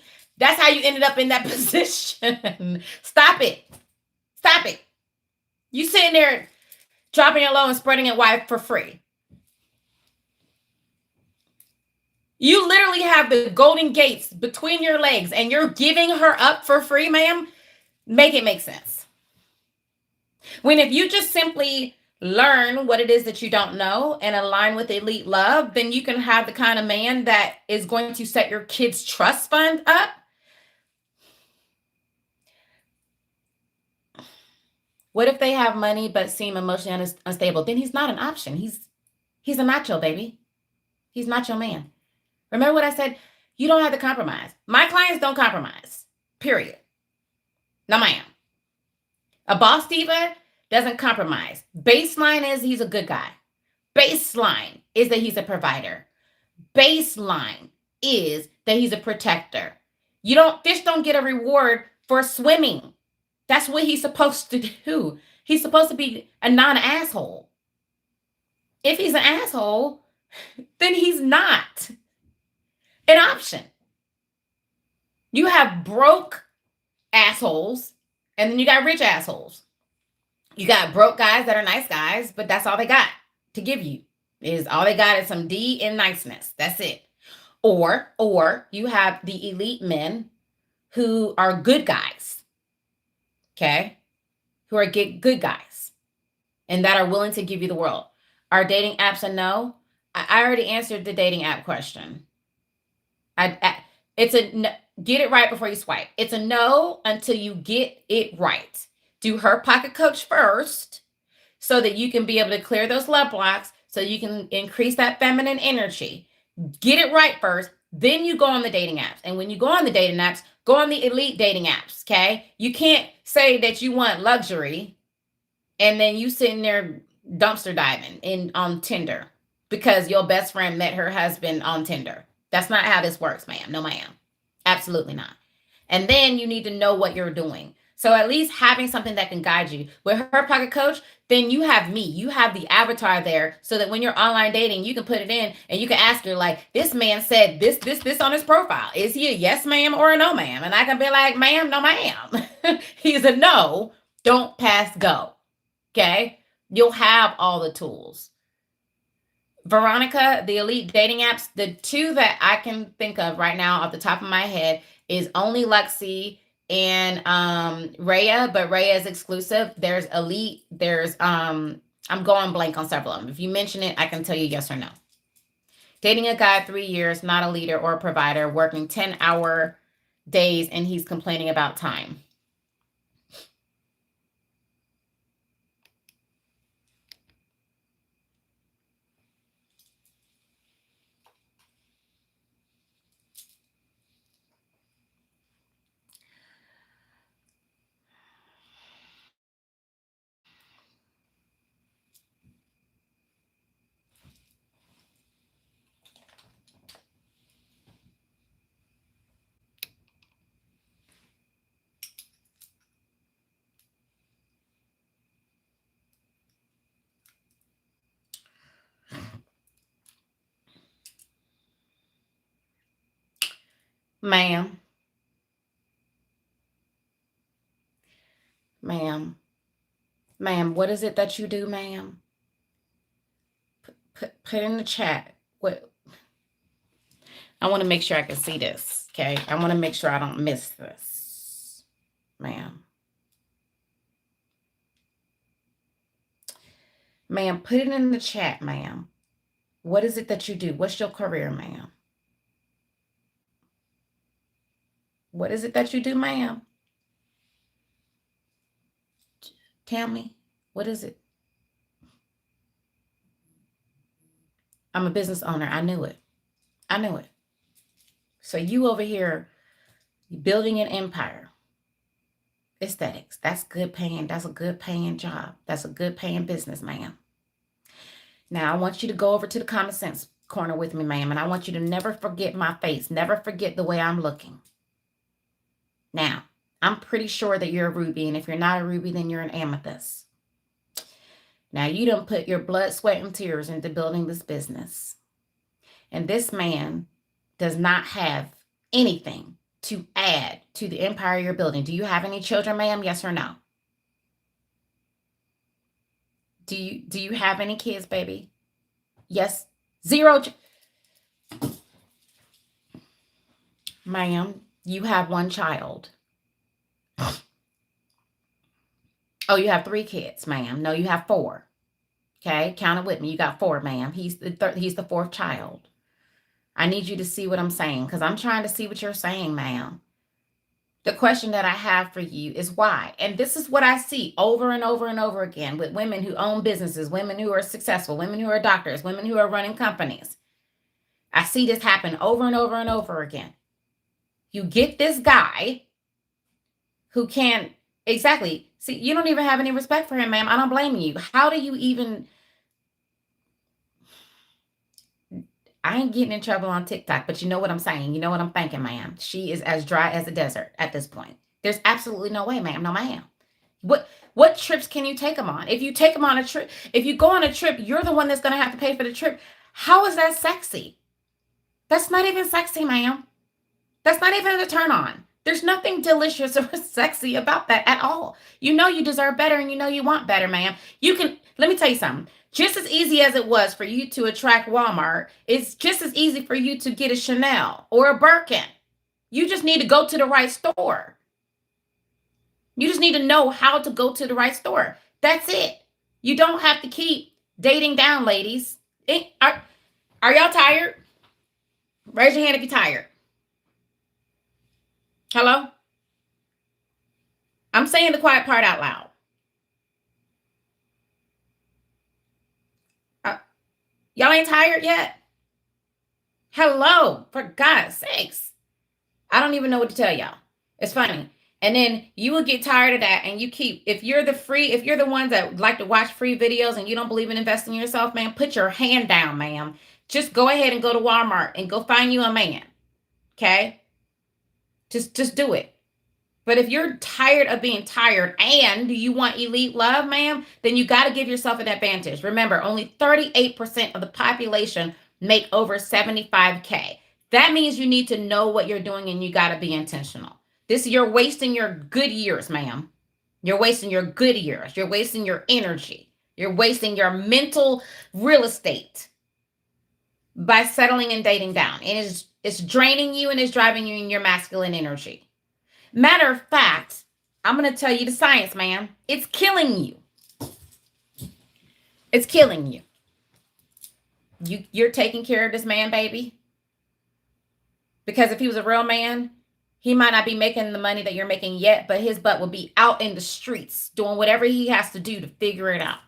ended up in that position. Stop it. Stop it. You sitting there dropping it low and spreading it wide for free. You literally have the golden gates between your legs and you're giving her up for free, ma'am. Make it make sense. When if you just simply learn what it is that you don't know and align with elite love, then you can have the kind of man that is going to set your kids' trust fund up. What if they have money but seem emotionally unstable? Then he's not an option. He's a macho, baby. He's not your man. Remember what I said? You don't have to compromise. My clients don't compromise. Period. No, ma'am. A boss diva doesn't compromise. Baseline is he's a good guy. Baseline is that he's a provider. Baseline is that he's a protector. Fish don't get a reward for swimming. That's what he's supposed to do. He's supposed to be a non-asshole. If he's an asshole, then he's not an option. You have broke assholes, and then you got rich assholes. You got broke guys that are nice guys, but that's all they got to give you. All they got is some D and niceness. That's it. Or you have the elite men who are good guys. Okay? Who are good guys and that are willing to give you the world. Are dating apps a no? I already answered the dating app question. It's a no, get it right before you swipe. It's a no until you get it right. Do her pocket coach first so that you can be able to clear those love blocks so you can increase that feminine energy. Get it right first. Then you go on the dating apps. And when you go on the dating apps, go on the elite dating apps, okay? You can't say that you want luxury and then you sitting there dumpster diving on Tinder because your best friend met her husband on Tinder. That's not how this works, ma'am. No, ma'am. Absolutely not. And then you need to know what you're doing. So at least having something that can guide you. With her pocket coach, then you have me. You have the avatar there so that when you're online dating, you can put it in and you can ask her like, this man said this on his profile. Is he a yes, ma'am, or a no, ma'am? And I can be like, ma'am, no, ma'am. He's a no. Don't pass go. Okay? You'll have all the tools. Veronica, the elite dating apps, the two that I can think of right now off the top of my head is Only Luxy and Raya, but Raya is exclusive. There's Elite, there's I'm going blank on several of them. If you mention it, I can tell you yes or no. Dating a guy 3 years, not a leader or a provider, working 10-hour days, and he's complaining about time. Ma'am. Ma'am, what is it that you do, ma'am? Put in the chat. What? I want to make sure I can see this, okay? I want to make sure I don't miss this, ma'am. Ma'am, put it in the chat, ma'am. What is it that you do? What's your career, ma'am? What is it that you do, ma'am? Tell me. What is it? I'm a business owner. I knew it. I knew it. So you over here building an empire. Aesthetics. That's good paying. That's a good paying job. That's a good paying business, ma'am. Now, I want you to go over to the common sense corner with me, ma'am, and I want you to never forget my face. Never forget the way I'm looking. Now, I'm pretty sure that you're a ruby, and if you're not a ruby, then you're an amethyst. Now, you done put your blood, sweat, and tears into building this business. And this man does not have anything to add to the empire you're building. Do you have any children, ma'am? Yes or no? Do you have any kids, baby? Yes. Zero. Ma'am, you have one child. Oh, you have 3 kids, ma'am. No, you have 4. Okay, count it with me. You got 4, ma'am. He's the 4th child. I need you to see what I'm saying, because I'm trying to see what you're saying, ma'am. The question that I have for you is why? And this is what I see over and over and over again with women who own businesses, women who are successful, women who are doctors, women who are running companies. I see this happen over and over and over again. You get this guy who can't exactly see, you don't even have any respect for him, ma'am. I don't blame you. How do you even? I ain't getting in trouble on TikTok, but you know what I'm saying. You know what I'm thinking, ma'am. She is as dry as a desert at this point. There's absolutely no way, ma'am. No, ma'am. What trips can you take him on? If you take him on a trip, if you go on a trip, you're the one that's going to have to pay for the trip. How is that sexy? That's not even sexy, ma'am. That's not even a turn on. There's nothing delicious or sexy about that at all. You know you deserve better and you know you want better, ma'am. You can, let me tell you something. Just as easy as it was for you to attract Walmart, it's just as easy for you to get a Chanel or a Birkin. You just need to go to the right store. You just need to know how to go to the right store. That's it. You don't have to keep dating down, ladies. Are y'all tired? Raise your hand if you're tired. Hello? I'm saying the quiet part out loud. Y'all ain't tired yet? Hello, for God's sakes. I don't even know what to tell y'all. It's funny. And then you will get tired of that and you keep, if you're the ones that like to watch free videos and you don't believe in investing in yourself, man, put your hand down, ma'am. Just go ahead and go to Walmart and go find you a man. Okay? Just do it. But if you're tired of being tired and you want elite love, ma'am, then you got to give yourself an advantage. Remember, only 38% of the population make over 75K. That means you need to know what you're doing and you got to be intentional. You're wasting your good years, ma'am. You're wasting your good years. You're wasting your energy. You're wasting your mental real estate by settling and dating down. It's draining you and it's driving you in your masculine energy. Matter of fact, I'm going to tell you the science, ma'am. It's killing you. It's killing you. You're taking care of this man, baby. Because if he was a real man, he might not be making the money that you're making yet, but his butt will be out in the streets doing whatever he has to do to figure it out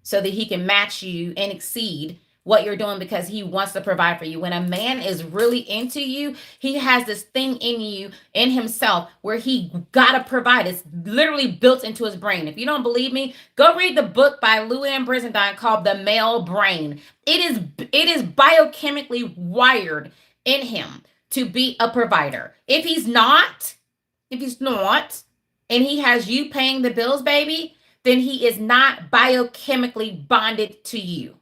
so that he can match you and exceed what you're doing because he wants to provide for you. When a man is really into you, he has this thing in you, in himself, where he gotta provide. It's literally built into his brain. If you don't believe me, go read the book by Lou Ann Brizendine called The Male Brain. It is biochemically wired in him to be a provider. If he's not, and he has you paying the bills, baby, then he is not biochemically bonded to you.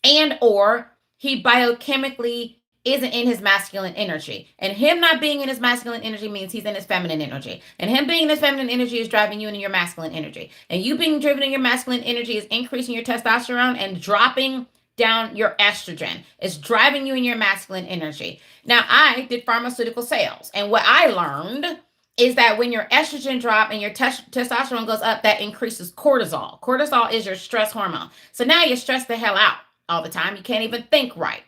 And or he biochemically isn't in his masculine energy. And him not being in his masculine energy means he's in his feminine energy. And him being in his feminine energy is driving you into your masculine energy. And you being driven in your masculine energy is increasing your testosterone and dropping down your estrogen. It's driving you in your masculine energy. Now, I did pharmaceutical sales. And what I learned is that when your estrogen drop and your testosterone goes up, that increases cortisol. Cortisol is your stress hormone. So now you're stressed the hell out all the time. You can't even think right.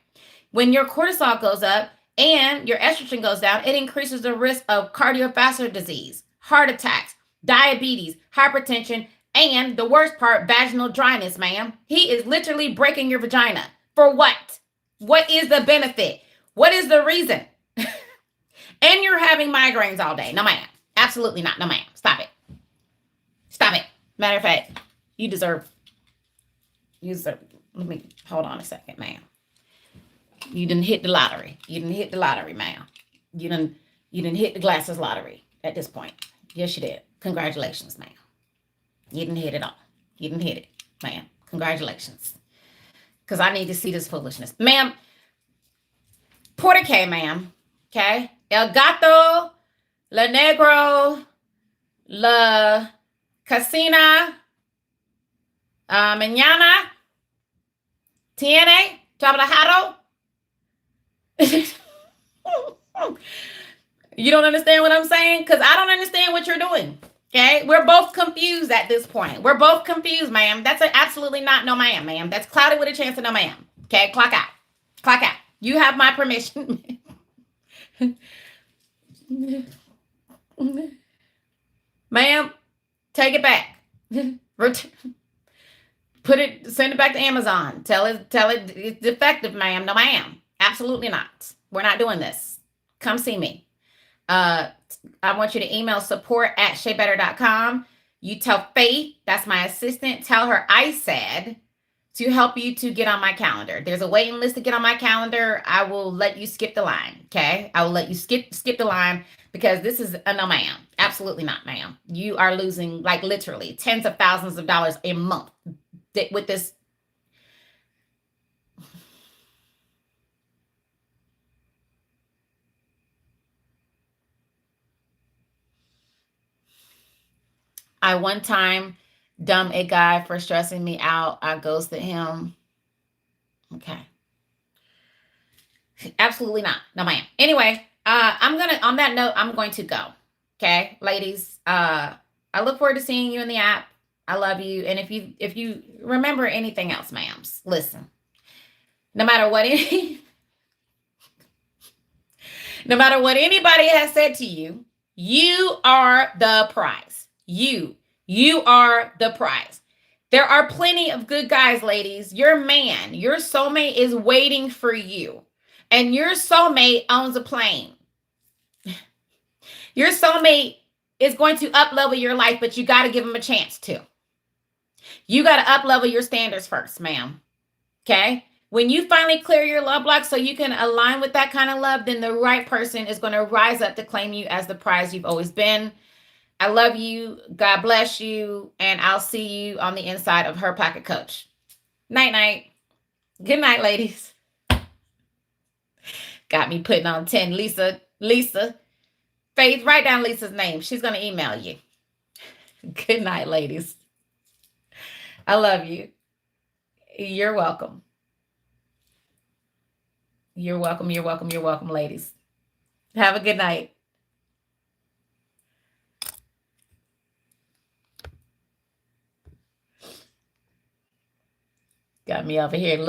When your cortisol goes up and your estrogen goes down, it increases the risk of cardiovascular disease, heart attacks, diabetes, hypertension, and the worst part, vaginal dryness, ma'am. He is literally breaking your vagina. For what? What is the benefit? What is the reason? And you're having migraines all day. No, ma'am. Absolutely not. No, ma'am. Stop it. Stop it. Matter of fact, you deserve, let me, hold on a second, ma'am. You didn't hit the lottery. You didn't hit the lottery, ma'am. You didn't hit the glasses lottery at this point. Yes, you did. Congratulations, ma'am. You didn't hit it all. You didn't hit it, ma'am. Congratulations. Because I need to see this foolishness. Ma'am, Por qué, ma'am. Okay? El gato, la negro, la casina, Mañana tiene trabajado. You don't understand what I'm saying? Because I don't understand what you're doing. Okay, we're both confused at this point. We're both confused, ma'am. That's absolutely not no ma'am, ma'am. That's cloudy with a chance of no ma'am. Okay, clock out. Clock out. You have my permission. Ma'am, take it back. Send it back to Amazon. Tell it it's defective, ma'am. No, ma'am. Absolutely not. We're not doing this. Come see me. I want you to email support@shaybetter.com. You tell Faith, that's my assistant, tell her I said to help you to get on my calendar. There's a waiting list to get on my calendar. I will let you skip the line. Okay. I will let you skip the line because this is a no ma'am. Absolutely not, ma'am. You are losing like literally tens of thousands of dollars a month with this. I one time dumb a guy for stressing me out. I ghosted him. Okay. Absolutely not. No, ma'am. Anyway, on that note, I'm going to go. Okay, ladies. I look forward to seeing you in the app. I love you. And if you remember anything else, ma'ams, listen. No matter what no matter what anybody has said to you, you are the prize. You are the prize. There are plenty of good guys, ladies. Your man, your soulmate is waiting for you. And your soulmate owns a plane. Your soulmate is going to up-level your life, but you got to give them a chance to. You got to up-level your standards first, ma'am. Okay? When you finally clear your love block so you can align with that kind of love, then the right person is going to rise up to claim you as the prize you've always been. I love you. God bless you. And I'll see you on the inside of Her Pocket Coach. Night-night. Good night, ladies. Got me putting on 10. Lisa. Faith, write down Lisa's name. She's going to email you. Good night, ladies. I love you. You're welcome. You're welcome. You're welcome. You're welcome, ladies. Have a good night. Got me over here